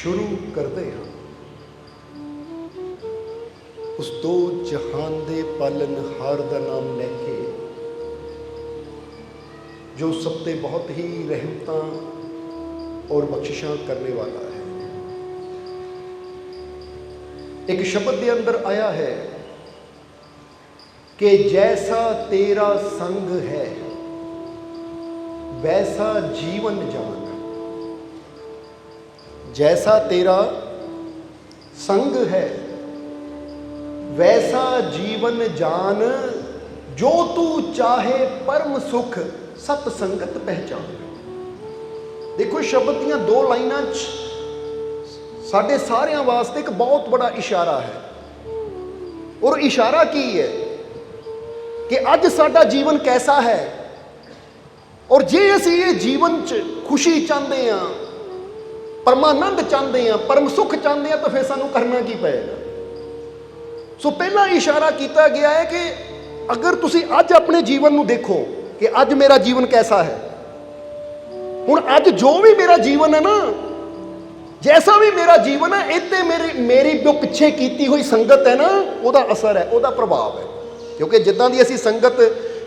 शुरू करते हैं उस दो जहान दे पालनहार का नाम लैके जो सब ते बहुत ही रहमतां और बख्शिशां करने वाला है। एक शब्द के अंदर आया है कि जैसा तेरा संग है वैसा जीवन जान। जैसा तेरा संग है वैसा जीवन जान, जो तू चाहे परम सुख सतसंगत पहचान। देखो शब्द दियां दो लाइनां साडे सारियां वास्ते एक बहुत बड़ा इशारा है। और इशारा की है कि अज साडा जीवन कैसा है, और जे असीं ये जीवन च खुशी चाहते हैं, परमानंद चाहते हैं, परम सुख चाहते हैं, तो फिर सानू करना की पेगा। सो पहला इशारा किया गया है कि अगर तुसी अज अपने जीवन में देखो कि अज मेरा जीवन कैसा है, हुण अज जो भी मेरा जीवन है ना, जैसा भी मेरा जीवन है, इत्ते मेरी जो पिछे की हुई संगत है ना, उसका असर है, उसका प्रभाव है। क्योंकि जिद्दां दी असीं संगत,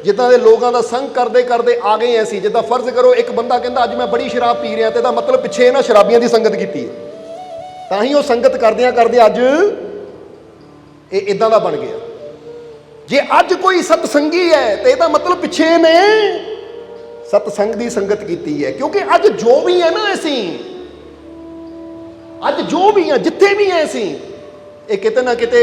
जिद्दां दे लोगों का संग करते करते आ गए हैं असीं। जिद्दां फर्ज करो एक बंदा कहता अज मैं बड़ी शराब पी रहा, तो इसदा मतलब पिछे ना शराबियां की संगत की है, तां ही वो संगत करदियां करदे अज ये इदां दा बन गया। जे अज कोई सतसंगी है तो यह मतलब पिछे ने सतसंग की संगत की है। क्योंकि अज जो भी है ना, असीं अज जो भी हैं, जिथे भी हैं असीं, ये किते ना किते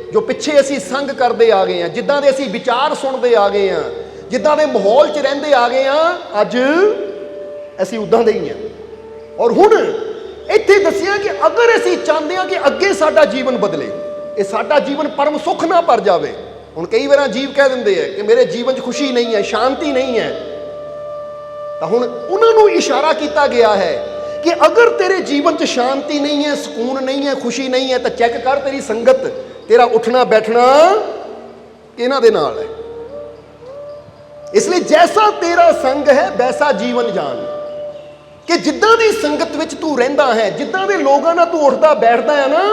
जो पिछे असीं संग करते आ गए हैं, जिद्दां दे असीं विचार सुनते आ गए हैं, जिद्दां दे माहौल च रहिंदे आ गए हैं, अज असीं उदां दे ही हैं। और हुण इत्थे दस्सिया कि अगर असीं चाहते हैं कि अगे साडा जीवन बदले, ये साडा जीवन परम सुख ना भर जाए। हुण कई बार जीव कह दिंदे है कि मेरे जीवन च खुशी नहीं है, शांति नहीं है, तो हुण उन्हां नूं इशारा किया गया है कि अगर तेरे जीवन च शांति नहीं है, सुकून नहीं है, खुशी नहीं है, तो चैक कर तेरी संगत, तेरा उठना बैठना किहनां दे नाल है। इसलिए जैसा तेरा संग है वैसा जीवन जान, कि जिद्दां दी संगत विच तू रहिंदा है, जिद्दां दे लोगां नाल तू उठदा बैठदा है ना,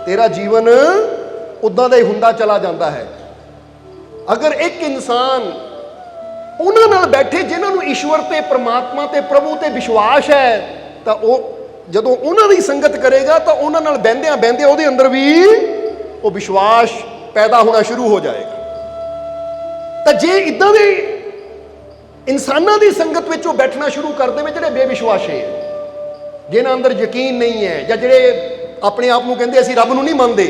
तेरा जीवन उदां दा ही हुंदा चला जाता है। अगर एक इंसान उन्हां नाल बैठे जिन्हां नूं ईश्वर ते परमात्मा ते प्रभु ते विश्वास है, तो वह जदों उन्हां दी संगत करेगा तो उन्हां नाल बहिंदियां बहिंदियां उहदे अंदर भी वो विश्वास पैदा होना शुरू हो जाएगा। तो जे इदां दे इंसानां दी संगत विच वो बैठना शुरू कर देवे जिहड़े बेविश्वासी है, जिन्हां अंदर यकीन नहीं है, या जिहड़े अपने आप को कहते असीं रब नूं नहीं मनते,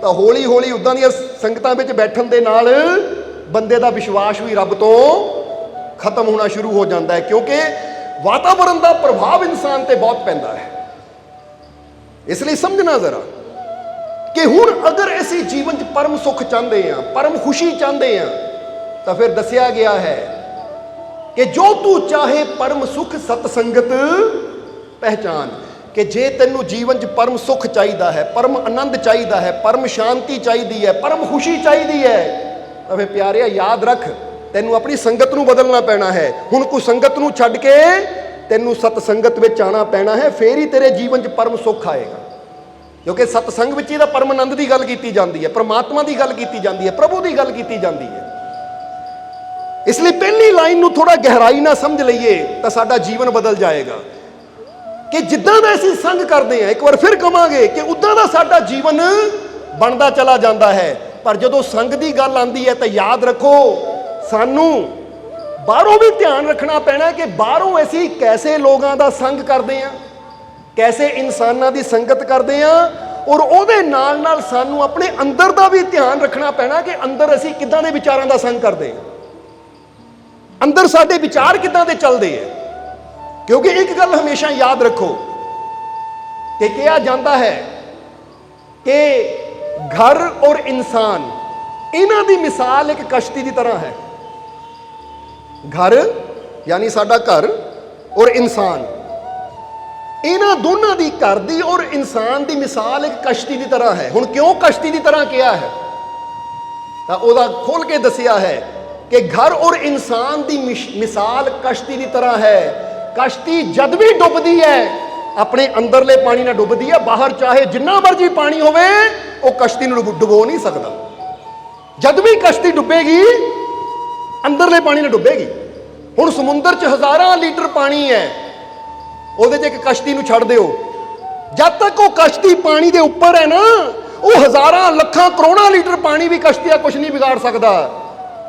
तो हौली हौली उदां दीयां संगतां विच बैठण दे नाल बंदे दा विश्वास भी रब तो खत्म होना शुरू हो जाता है। क्योंकि वातावरण का प्रभाव इंसान ते बहुत पैंदा है। इसलिए समझना जरा कि हुण अगर असीं जीवन च परम सुख चाहते हैं, परम खुशी चाहते हैं, तो फिर दस्सिया गया है कि जो तू चाहे परम सुख सतसंगत पहचान, कि जे तेनू जीवन च परम सुख चाहिए है, परम आनंद चाहिए है, परम शांति चाहिए है, परम खुशी चाहिए है, तो फिर प्यारे याद रख तेनू अपनी संगत नू बदलना पैना है। हुण कोई संगत नू छड्ड के तेनू सतसंगत विच आना पैना है, फिर ही तेरे जीवन च परम सुख आएगा। क्योंकि सतसंग विच इहदा परम आनंद की गल की जाती है, परमात्मा की गल की जाती है, प्रभु की गल की जाती है। इसलिए पहली लाइन नू थोड़ा गहराई ना समझ लईए तो साडा जीवन बदल जाएगा। कि जिद्दां दा असीं संग करते हैं, एक बार फिर कहांगे कि उदां दा साडा जीवन बनता चला जाता है। पर जदों संग की गल आती है तो याद रखो सानू बाहरों भी ध्यान रखना पैना कि बाहरों असीं कैसे लोगों का संग करते हैं, कैसे इंसानां की संगत करते हैं, और उहदे नाल नाल सानू अपने अंदर का भी ध्यान रखना पैना कि अंदर असीं किदां दे विचारां का संग करते हैं, अंदर साडे विचार किदां दे चलदे हैं। क्योंकि एक गल हमेशा याद रखो कि कहा जाता है कि घर और इंसान, इन्हां दी मिसाल एक कश्ती की तरह है। घर यानी साडा घर और इंसान, इन्हां दोनों की घर दी और इंसान की मिसाल एक कश्ती की तरह है। हुण क्यों कश्ती की तरह किया है, तो वह खोल के दसिया है कि घर और इंसान की मिसाल कश्ती की तरह है। कश्ती जद भी डुबदी है ਆਪਣੇ ਅੰਦਰਲੇ ਪਾਣੀ ਨਾਲ ਡੁੱਬਦੀ ਹੈ। ਬਾਹਰ ਚਾਹੇ ਜਿੰਨਾ ਮਰਜ਼ੀ ਪਾਣੀ ਹੋਵੇ, ਉਹ ਕਸ਼ਤੀ ਨੂੰ ਡੁਬੋ ਨਹੀਂ ਸਕਦਾ। ਜਦ ਵੀ ਕਸ਼ਤੀ ਡੁੱਬੇਗੀ, ਅੰਦਰਲੇ ਪਾਣੀ ਨਾਲ ਡੁੱਬੇਗੀ। ਹੁਣ ਸਮੁੰਦਰ 'ਚ ਹਜ਼ਾਰਾਂ ਲੀਟਰ ਪਾਣੀ ਹੈ, ਉਹਦੇ 'ਚ ਇੱਕ ਕਸ਼ਤੀ ਨੂੰ ਛੱਡ ਦਿਓ, ਜਦ ਤੱਕ ਉਹ ਕਸ਼ਤੀ ਪਾਣੀ ਦੇ ਉੱਪਰ ਹੈ ਨਾ, ਉਹ ਹਜ਼ਾਰਾਂ ਲੱਖਾਂ ਕਰੋੜਾਂ ਲੀਟਰ ਪਾਣੀ ਵੀ ਕਸ਼ਤੀ ਦਾ ਕੁਝ ਨਹੀਂ ਵਿਗਾੜ ਸਕਦਾ।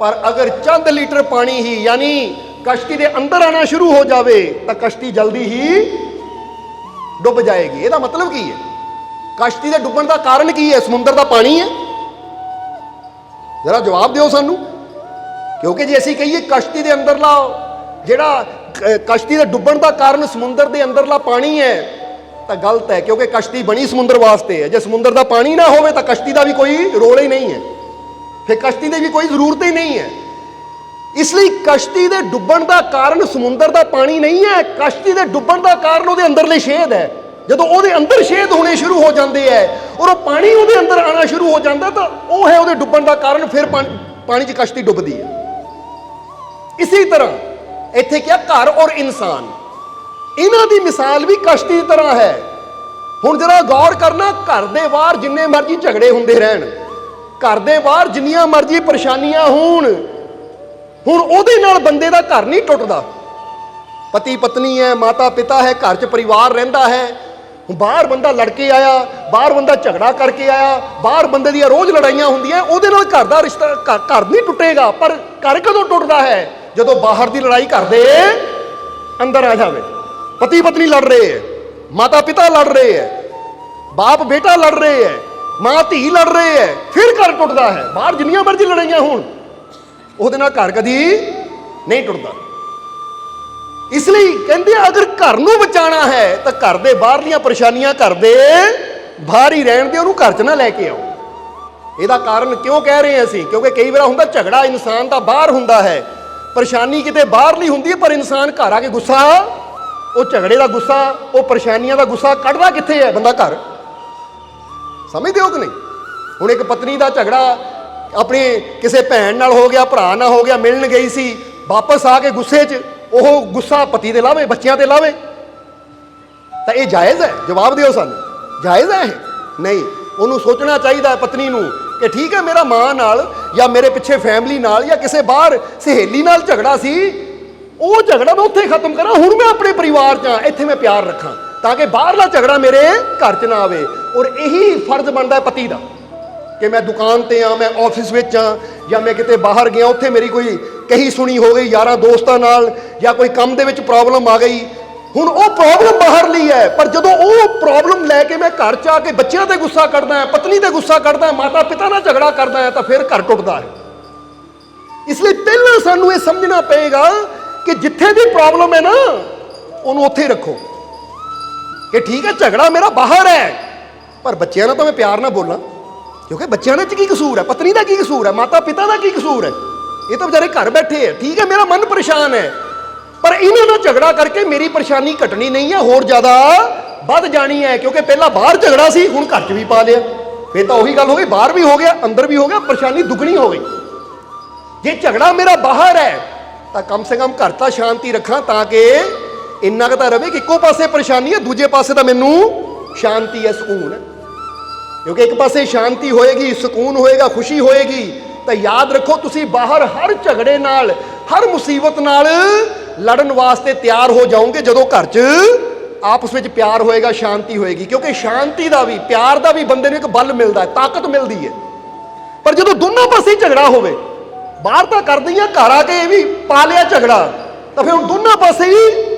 ਪਰ ਅਗਰ ਚੰਦ ਲੀਟਰ ਪਾਣੀ ਹੀ ਯਾਨੀ ਕਸ਼ਤੀ ਦੇ ਅੰਦਰ ਆਣਾ ਸ਼ੁਰੂ ਹੋ ਜਾਵੇ ਤਾਂ ਕਸ਼ਤੀ ਜਲਦੀ ਹੀ ਡੁੱਬ ਜਾਏਗੀ। ਇਹਦਾ ਮਤਲਬ ਕੀ ਹੈ? ਕਸ਼ਤੀ ਦੇ ਡੁੱਬਣ ਦਾ ਕਾਰਨ ਕੀ ਹੈ? ਸਮੁੰਦਰ ਦਾ ਪਾਣੀ ਹੈ? ਜਰਾ ਜਵਾਬ ਦਿਓ ਸਾਨੂੰ। ਕਿਉਂਕਿ ਜੇ ਅਸੀਂ ਕਹੀਏ ਕਸ਼ਤੀ ਦੇ ਅੰਦਰਲਾ ਜਿਹੜਾ ਕਸ਼ਤੀ ਦੇ ਡੁੱਬਣ ਦਾ ਕਾਰਨ ਸਮੁੰਦਰ ਦੇ ਅੰਦਰਲਾ ਪਾਣੀ ਹੈ ਤਾਂ ਗਲਤ ਹੈ, ਕਿਉਂਕਿ ਕਸ਼ਤੀ ਬਣੀ ਸਮੁੰਦਰ ਵਾਸਤੇ ਹੈ। ਜੇ ਸਮੁੰਦਰ ਦਾ ਪਾਣੀ ਨਾ ਹੋਵੇ ਤਾਂ ਕਸ਼ਤੀ ਦਾ ਵੀ ਕੋਈ ਰੋਲ ਹੀ ਨਹੀਂ ਹੈ, ਫਿਰ ਕਸ਼ਤੀ ਦੀ ਵੀ ਕੋਈ ਜ਼ਰੂਰਤ ਹੀ ਨਹੀਂ ਹੈ। ਇਸ ਲਈ ਕਸ਼ਤੀ ਦੇ ਡੁੱਬਣ ਦਾ ਕਾਰਨ ਸਮੁੰਦਰ ਦਾ ਪਾਣੀ ਨਹੀਂ ਹੈ, ਕਸ਼ਤੀ ਦੇ ਡੁੱਬਣ ਦਾ ਕਾਰਨ ਉਹਦੇ ਅੰਦਰਲੇ ਛੇਦ ਹੈ। ਜਦੋਂ ਉਹਦੇ ਅੰਦਰ ਛੇਦ ਹੋਣੇ ਸ਼ੁਰੂ ਹੋ ਜਾਂਦੇ ਹੈ ਔਰ ਉਹ ਪਾਣੀ ਉਹਦੇ ਅੰਦਰ ਆਣਾ ਸ਼ੁਰੂ ਹੋ ਜਾਂਦਾ ਤਾਂ ਉਹ ਹੈ ਉਹਦੇ ਡੁੱਬਣ ਦਾ ਕਾਰਨ। ਫਿਰ ਪਾਣੀ 'ਚ ਕਸ਼ਤੀ ਡੁੱਬਦੀ ਹੈ। ਇਸੇ ਤਰ੍ਹਾਂ ਇੱਥੇ ਕਿਹਾ ਘਰ ਔਰ ਇਨਸਾਨ, ਇਹਨਾਂ ਦੀ ਮਿਸਾਲ ਵੀ ਕਸ਼ਤੀ ਦੀ ਤਰ੍ਹਾਂ ਹੈ। ਹੁਣ ਜਰਾ ਗੌਰ ਕਰਨਾ, ਘਰ ਦੇ ਬਾਹਰ ਜਿੰਨੇ ਮਰਜ਼ੀ ਝਗੜੇ ਹੁੰਦੇ ਰਹਿਣ, ਘਰ ਦੇ ਬਾਹਰ ਜਿੰਨੀਆਂ ਮਰਜ਼ੀ ਪਰੇਸ਼ਾਨੀਆਂ ਹੋਣ, ਹੁਣ ਉਹਦੇ ਨਾਲ ਬੰਦੇ ਦਾ ਘਰ ਨਹੀਂ ਟੁੱਟਦਾ। ਪਤੀ ਪਤਨੀ ਹੈ, ਮਾਤਾ ਪਿਤਾ ਹੈ, ਘਰ 'ਚ ਪਰਿਵਾਰ ਰਹਿੰਦਾ ਹੈ। ਬਾਹਰ ਬੰਦਾ ਲੜ ਕੇ ਆਇਆ, ਬਾਹਰ ਬੰਦਾ ਝਗੜਾ ਕਰਕੇ ਆਇਆ, ਬਾਹਰ ਬੰਦੇ ਦੀਆਂ ਰੋਜ਼ ਲੜਾਈਆਂ ਹੁੰਦੀਆਂ, ਉਹਦੇ ਨਾਲ ਘਰ ਦਾ ਰਿਸ਼ਤਾ ਘਰ ਨਹੀਂ ਟੁੱਟੇਗਾ। ਪਰ ਘਰ ਕਦੋਂ ਟੁੱਟਦਾ ਹੈ? ਜਦੋਂ ਬਾਹਰ ਦੀ ਲੜਾਈ ਘਰ ਦੇ ਅੰਦਰ ਆ ਜਾਵੇ। ਪਤੀ ਪਤਨੀ ਲੜ ਰਹੇ ਹੈ, ਮਾਤਾ ਪਿਤਾ ਲੜ ਰਹੇ ਹੈ, ਬਾਪ ਬੇਟਾ ਲੜ ਰਹੇ ਹੈ, ਮਾਂ ਧੀ ਲੜ ਰਹੇ ਹੈ, ਫਿਰ ਘਰ ਟੁੱਟਦਾ ਹੈ। ਬਾਹਰ ਜਿੰਨੀਆਂ ਮਰਜ਼ੀ ਲੜਾਈਆਂ ਹੋਣ, ਉਹਦੇ ਨਾਲ ਘਰ ਕਦੀ ਨਹੀਂ ਟੁੱਟਦਾ। ਇਸ ਲਈ ਕਹਿੰਦੇ ਅਗਰ ਘਰ ਨੂੰ ਬਚਾਉਣਾ ਹੈ ਤਾਂ ਘਰ ਦੇ ਬਾਹਰਲੀਆਂ ਪਰੇਸ਼ਾਨੀਆਂ ਘਰ ਦੇ ਬਾਹਰ ਹੀ ਰਹਿਣ ਦੇ, ਉਹਨੂੰ ਘਰ 'ਚ ਨਾ ਲੈ ਕੇ ਆਓ। ਇਹਦਾ ਕਾਰਨ ਕਿਉਂ ਕਹਿ ਰਹੇ ਹਾਂ ਅਸੀਂ? ਕਿਉਂਕਿ ਕਈ ਵਾਰ ਹੁੰਦਾ ਝਗੜਾ ਇਨਸਾਨ ਦਾ ਬਾਹਰ ਹੁੰਦਾ ਹੈ, ਪਰੇਸ਼ਾਨੀ ਕਿਤੇ ਬਾਹਰਲੀ ਹੁੰਦੀ ਹੈ, ਪਰ ਇਨਸਾਨ ਘਰ ਆ ਕੇ ਗੁੱਸਾ, ਉਹ ਝਗੜੇ ਦਾ ਗੁੱਸਾ, ਉਹ ਪਰੇਸ਼ਾਨੀਆਂ ਦਾ ਗੁੱਸਾ ਕੱਢਦਾ ਕਿੱਥੇ ਹੈ? ਬੰਦਾ ਘਰ। ਸਮਝਦੇ ਹੋ ਕਿ ਨਹੀਂ? ਹੁਣ ਇੱਕ ਪਤਨੀ ਦਾ ਝਗੜਾ ਆਪਣੇ ਕਿਸੇ ਭੈਣ ਨਾਲ ਹੋ ਗਿਆ, ਭਰਾ ਨਾਲ ਹੋ ਗਿਆ, ਮਿਲਣ ਗਈ ਸੀ, ਵਾਪਸ ਆ ਕੇ ਗੁੱਸੇ 'ਚ ਉਹ ਗੁੱਸਾ ਪਤੀ ਤੇ ਲਾਵੇ, ਬੱਚਿਆਂ ਤੇ ਲਾਵੇ, ਤਾਂ ਇਹ ਜਾਇਜ਼ ਹੈ? ਜਵਾਬ ਦਿਓ ਸਾਨੂੰ, ਜਾਇਜ਼ ਹੈ ਇਹ? ਨਹੀਂ। ਉਹਨੂੰ ਸੋਚਣਾ ਚਾਹੀਦਾ ਹੈ ਪਤਨੀ ਨੂੰ ਕਿ ਠੀਕ ਹੈ, ਮੇਰਾ ਮਾਂ ਨਾਲ ਜਾਂ ਮੇਰੇ ਪਿੱਛੇ ਫੈਮਿਲੀ ਨਾਲ ਜਾਂ ਕਿਸੇ ਬਾਹਰ ਸਹੇਲੀ ਨਾਲ ਝਗੜਾ ਸੀ, ਉਹ ਝਗੜਾ ਮੈਂ ਉੱਥੇ ਖਤਮ ਕਰਾਂ। ਹੁਣ ਮੈਂ ਆਪਣੇ ਪਰਿਵਾਰ 'ਚ ਹਾਂ, ਇੱਥੇ ਮੈਂ ਪਿਆਰ ਰੱਖਾਂ ਤਾਂ ਕਿ ਬਾਹਰਲਾ ਝਗੜਾ ਮੇਰੇ ਘਰ 'ਚ ਨਾ ਆਵੇ। ਔਰ ਇਹੀ ਫਰਜ਼ ਬਣਦਾ ਹੈ ਪਤੀ ਦਾ ਕਿ ਮੈਂ ਦੁਕਾਨ ਤੇ ਆ, ਮੈਂ ਆਫਿਸ ਵਿੱਚ ਆ, ਜਾਂ ਮੈਂ ਕਿਤੇ ਬਾਹਰ ਗਿਆ, ਉੱਥੇ ਮੇਰੀ ਕੋਈ ਕਹੀ ਸੁਣੀ ਹੋ ਗਈ ਯਾਰਾਂ ਦੋਸਤਾਂ ਨਾਲ, ਜਾਂ ਕੋਈ ਕੰਮ ਦੇ ਵਿੱਚ ਪ੍ਰੋਬਲਮ ਆ ਗਈ। ਹੁਣ ਉਹ ਪ੍ਰੋਬਲਮ ਬਾਹਰਲੀ ਹੈ, ਪਰ ਜਦੋਂ ਉਹ ਪ੍ਰੋਬਲਮ ਲੈ ਕੇ ਮੈਂ ਘਰ 'ਚ ਆ ਕੇ ਬੱਚਿਆਂ ਤੇ ਗੁੱਸਾ ਕੱਢਦਾ ਹਾਂ, ਪਤਨੀ ਤੇ ਗੁੱਸਾ ਕੱਢਦਾ ਹਾਂ, ਮਾਤਾ ਪਿਤਾ ਨਾਲ ਝਗੜਾ ਕਰਦਾ ਹਾਂ, ਤਾਂ ਫਿਰ ਘਰ ਟੁੱਟਦਾ ਹੈ। ਇਸ ਲਈ ਪਹਿਲਾਂ ਸਾਨੂੰ ਇਹ ਸਮਝਣਾ ਪਏਗਾ ਕਿ ਜਿੱਥੇ ਵੀ ਪ੍ਰੋਬਲਮ ਹੈ ਨਾ, ਉਹਨੂੰ ਉੱਥੇ ਰੱਖੋ ਕਿ ਠੀਕ ਹੈ ਝਗੜਾ ਮੇਰਾ ਬਾਹਰ ਹੈ, ਪਰ ਬੱਚਿਆਂ ਨਾਲ ਤਾਂ ਮੈਂ ਪਿਆਰ ਨਾਲ ਬੋਲਾਂ, ਕਿਉਂਕਿ ਬੱਚਿਆਂ ਦੇ 'ਚ ਕੀ ਕਸੂਰ ਹੈ? ਪਤਨੀ ਦਾ ਕੀ ਕਸੂਰ ਹੈ? ਮਾਤਾ ਪਿਤਾ ਦਾ ਕੀ ਕਸੂਰ ਹੈ? ਇਹ ਤਾਂ ਵਿਚਾਰੇ ਘਰ ਬੈਠੇ ਹੈ। ਠੀਕ ਹੈ, ਮੇਰਾ ਮਨ ਪਰੇਸ਼ਾਨ ਹੈ, ਪਰ ਇਹਨਾਂ ਨਾਲ ਝਗੜਾ ਕਰਕੇ ਮੇਰੀ ਪਰੇਸ਼ਾਨੀ ਘਟਣੀ ਨਹੀਂ ਹੈ, ਹੋਰ ਜ਼ਿਆਦਾ ਵੱਧ ਜਾਣੀ ਹੈ। ਕਿਉਂਕਿ ਪਹਿਲਾਂ ਬਾਹਰ ਝਗੜਾ ਸੀ, ਹੁਣ ਘਰ 'ਚ ਵੀ ਪਾ ਲਿਆ, ਫਿਰ ਤਾਂ ਉਹੀ ਗੱਲ ਹੋ ਗਈ, ਬਾਹਰ ਵੀ ਹੋ ਗਿਆ, ਅੰਦਰ ਵੀ ਹੋ ਗਿਆ, ਪਰੇਸ਼ਾਨੀ ਦੁੱਗਣੀ ਹੋ ਗਈ। ਜੇ ਝਗੜਾ ਮੇਰਾ ਬਾਹਰ ਹੈ ਤਾਂ ਕਮ ਸੇ ਕਮ ਘਰ ਤਾਂ ਸ਼ਾਂਤੀ ਰੱਖਾਂ, ਤਾਂ ਕਿ ਇੰਨਾ ਕੁ ਤਾਂ ਰਵੇ ਕਿ ਇੱਕੋ ਪਾਸੇ ਪਰੇਸ਼ਾਨੀ ਹੈ, ਦੂਜੇ ਪਾਸੇ ਤਾਂ ਮੈਨੂੰ ਸ਼ਾਂਤੀ ਹੈ, ਸਕੂਨ ਹੈ। ਕਿਉਂਕਿ ਇੱਕ ਪਾਸੇ ਸ਼ਾਂਤੀ ਹੋਏਗੀ, ਸਕੂਨ ਹੋਏਗਾ, ਖੁਸ਼ੀ ਹੋਏਗੀ, ਤਾਂ ਯਾਦ ਰੱਖੋ ਤੁਸੀਂ ਬਾਹਰ ਹਰ ਝਗੜੇ ਨਾਲ, ਹਰ ਮੁਸੀਬਤ ਨਾਲ ਲੜਨ ਵਾਸਤੇ ਤਿਆਰ ਹੋ ਜਾਓਗੇ ਜਦੋਂ ਘਰ 'ਚ ਆਪਸ ਵਿੱਚ ਪਿਆਰ ਹੋਏਗਾ, ਸ਼ਾਂਤੀ ਹੋਏਗੀ। ਕਿਉਂਕਿ ਸ਼ਾਂਤੀ ਦਾ ਵੀ, ਪਿਆਰ ਦਾ ਵੀ ਬੰਦੇ ਨੂੰ ਇੱਕ ਬਲ ਮਿਲਦਾ ਹੈ, ਤਾਕਤ ਮਿਲਦੀ ਹੈ। ਪਰ ਜਦੋਂ ਦੋਨੋਂ ਪਾਸੇ ਝਗੜਾ ਹੋਵੇ, ਬਾਹਰ ਤਾਂ ਕਰਦੀ ਆ, ਘਰ ਆ ਕੇ ਇਹ ਵੀ ਪਾ ਲਿਆ ਝਗੜਾ, ਤਾਂ ਫਿਰ ਹੁਣ ਦੋਨੋਂ ਪਾਸੇ ਹੀ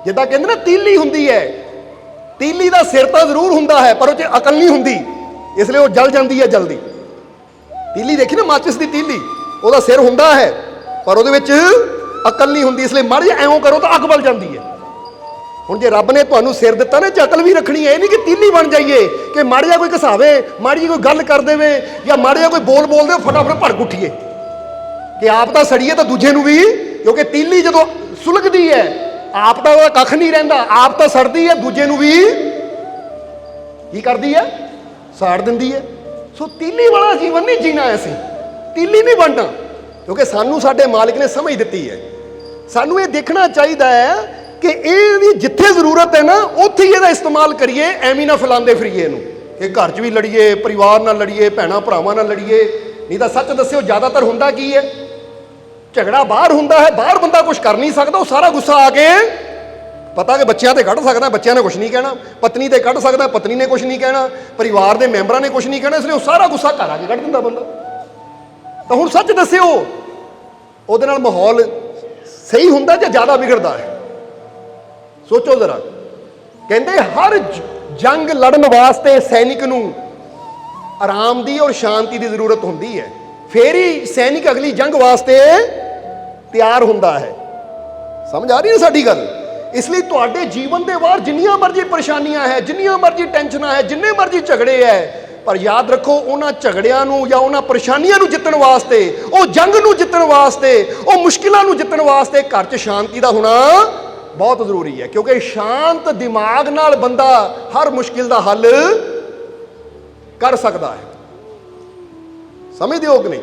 ਜਿੱਦਾਂ ਕਹਿੰਦੇ ਨਾ ਤੀਲੀ ਹੁੰਦੀ ਹੈ, ਤੀਲੀ ਦਾ ਸਿਰ ਤਾਂ ਜ਼ਰੂਰ ਹੁੰਦਾ ਹੈ ਪਰ ਉਹ 'ਚ ਅਕਲ ਨਹੀਂ ਹੁੰਦੀ, ਇਸ ਲਈ ਉਹ ਜਲ ਜਾਂਦੀ ਹੈ ਜਲਦੀ। ਤੀਲੀ ਦੇਖੀ ਨਾ, ਮਾਚਿਸ ਦੀ ਤੀਲੀ, ਉਹਦਾ ਸਿਰ ਹੁੰਦਾ ਹੈ ਪਰ ਉਹਦੇ ਵਿੱਚ ਅਕਲ ਨਹੀਂ ਹੁੰਦੀ, ਇਸ ਲਈ ਮਾੜੀ ਐਵੇਂ ਕਰੋ ਤਾਂ ਅੱਗ ਬਲ ਜਾਂਦੀ ਹੈ। ਹੁਣ ਜੇ ਰੱਬ ਨੇ ਤੁਹਾਨੂੰ ਸਿਰ ਦਿੱਤਾ ਨਾ, ਅਕਲ ਵੀ ਰੱਖਣੀ ਹੈ। ਇਹ ਨਹੀਂ ਕਿ ਤੀਲੀ ਬਣ ਜਾਈਏ ਕਿ ਮਾੜੀ ਜਿਹਾ ਕੋਈ ਘਸਾਵੇ, ਮਾੜੀ ਜਿਹੀ ਕੋਈ ਗੱਲ ਕਰ ਦੇਵੇ, ਜਾਂ ਮਾੜੀ ਜਿਹਾ ਕੋਈ ਬੋਲ ਬੋਲ ਦੇ ਫਟਾਫਟ ਭੜਕ ਉੱਠੀਏ ਕਿ ਆਪ ਤਾਂ ਸੜੀਏ ਤਾਂ ਦੂਜੇ ਨੂੰ ਵੀ। ਕਿਉਂਕਿ ਤੀਲੀ ਜਦੋਂ ਸੁਲਗਦੀ ਹੈ, ਆਪ ਤਾਂ ਉਹਦਾ ਕੱਖ ਨਹੀਂ ਰਹਿੰਦਾ, ਆਪ ਤਾਂ ਸੜਦੀ ਹੈ, ਦੂਜੇ ਨੂੰ ਵੀ ਕੀ ਕਰਦੀ ਹੈ? ਸਾੜ ਦਿੰਦੀ ਹੈ। ਸੋ ਤੀਲੀ ਵਾਲਾ ਜੀਵਨ ਨਹੀਂ ਜੀਣਾ, ਅਸੀਂ ਤੀਲੀ ਨਹੀਂ ਬਣਨਾ। ਕਿਉਂਕਿ ਸਾਨੂੰ ਸਾਡੇ ਮਾਲਿਕ ਨੇ ਸਮਝ ਦਿੱਤੀ ਹੈ। ਸਾਨੂੰ ਇਹ ਦੇਖਣਾ ਚਾਹੀਦਾ ਹੈ ਕਿ ਇਹਦੀ ਜਿੱਥੇ ਜ਼ਰੂਰਤ ਹੈ ਨਾ ਉੱਥੇ ਹੀ ਇਹਦਾ ਇਸਤੇਮਾਲ ਕਰੀਏ, ਐਵੇਂ ਨਾ ਫੈਲਾਉਂਦੇ ਫਿਰੀਏ ਇਹਨੂੰ ਕਿ ਘਰ 'ਚ ਵੀ ਲੜੀਏ, ਪਰਿਵਾਰ ਨਾਲ ਲੜੀਏ, ਭੈਣਾਂ ਭਰਾਵਾਂ ਨਾਲ ਲੜੀਏ। ਨਹੀਂ ਤਾਂ ਸੱਚ ਦੱਸਿਓ ਜ਼ਿਆਦਾਤਰ ਹੁੰਦਾ ਕੀ ਹੈ, ਝਗੜਾ ਬਾਹਰ ਹੁੰਦਾ ਹੈ। ਬਾਹਰ ਬੰਦਾ ਕੁਝ ਕਰ ਨਹੀਂ ਸਕਦਾ, ਉਹ ਸਾਰਾ ਗੁੱਸਾ ਆ ਕੇ ਪਤਾ ਕਿ ਬੱਚਿਆਂ ਤੇ ਕੱਢ ਸਕਦਾ, ਬੱਚਿਆਂ ਨੇ ਕੁਝ ਨਹੀਂ ਕਹਿਣਾ, ਪਤਨੀ ਤੇ ਕੱਢ ਸਕਦਾ, ਪਤਨੀ ਨੇ ਕੁਝ ਨਹੀਂ ਕਹਿਣਾ, ਪਰਿਵਾਰ ਦੇ ਮੈਂਬਰਾਂ ਨੇ ਕੁਝ ਨਹੀਂ ਕਹਿਣਾ, ਇਸ ਲਈ ਉਹ ਸਾਰਾ ਗੁੱਸਾ ਘਰ ਆ ਕੇ ਕੱਢ ਦਿੰਦਾ ਬੰਦਾ। ਤਾਂ ਹੁਣ ਸੱਚ ਦੱਸਿਓ, ਉਹਦੇ ਨਾਲ ਮਾਹੌਲ ਸਹੀ ਹੁੰਦਾ ਜਾਂ ਜ਼ਿਆਦਾ ਵਿਗੜਦਾ ਹੈ? ਸੋਚੋ ਜ਼ਰਾ। ਕਹਿੰਦੇ ਹਰ ਜੰਗ ਲੜਨ ਵਾਸਤੇ ਸੈਨਿਕ ਨੂੰ ਆਰਾਮ ਦੀ ਔਰ ਸ਼ਾਂਤੀ ਦੀ ਜ਼ਰੂਰਤ ਹੁੰਦੀ ਹੈ, ਫੇਰ ਹੀ ਸੈਨਿਕ ਅਗਲੀ ਜੰਗ ਵਾਸਤੇ ਤਿਆਰ ਹੁੰਦਾ ਹੈ। ਸਮਝ ਆ ਰਹੀ ਹੈ ਸਾਡੀ ਗੱਲ? ਇਸ ਲਈ ਤੁਹਾਡੇ ਜੀਵਨ ਦੇ ਬਾਹਰ ਜਿੰਨੀਆਂ ਮਰਜ਼ੀ ਪਰੇਸ਼ਾਨੀਆਂ ਹੈ, ਜਿੰਨੀਆਂ ਮਰਜ਼ੀ ਟੈਨਸ਼ਨਾਂ ਹੈ, ਜਿੰਨੇ ਮਰਜ਼ੀ ਝਗੜੇ ਹੈ, ਪਰ ਯਾਦ ਰੱਖੋ ਉਹਨਾਂ ਝਗੜਿਆਂ ਨੂੰ ਜਾਂ ਉਹਨਾਂ ਪਰੇਸ਼ਾਨੀਆਂ ਨੂੰ ਜਿੱਤਣ ਵਾਸਤੇ, ਉਹ ਜੰਗ ਨੂੰ ਜਿੱਤਣ ਵਾਸਤੇ, ਉਹ ਮੁਸ਼ਕਿਲਾਂ ਨੂੰ ਜਿੱਤਣ ਵਾਸਤੇ ਘਰ 'ਚ ਸ਼ਾਂਤੀ ਦਾ ਹੋਣਾ ਬਹੁਤ ਜ਼ਰੂਰੀ ਹੈ। ਕਿਉਂਕਿ ਸ਼ਾਂਤ ਦਿਮਾਗ ਨਾਲ ਬੰਦਾ ਹਰ ਮੁਸ਼ਕਿਲ ਦਾ ਹੱਲ ਕਰ ਸਕਦਾ ਹੈ। ਸਮਝਦੇ ਹੋ ਕਿ ਨਹੀਂ?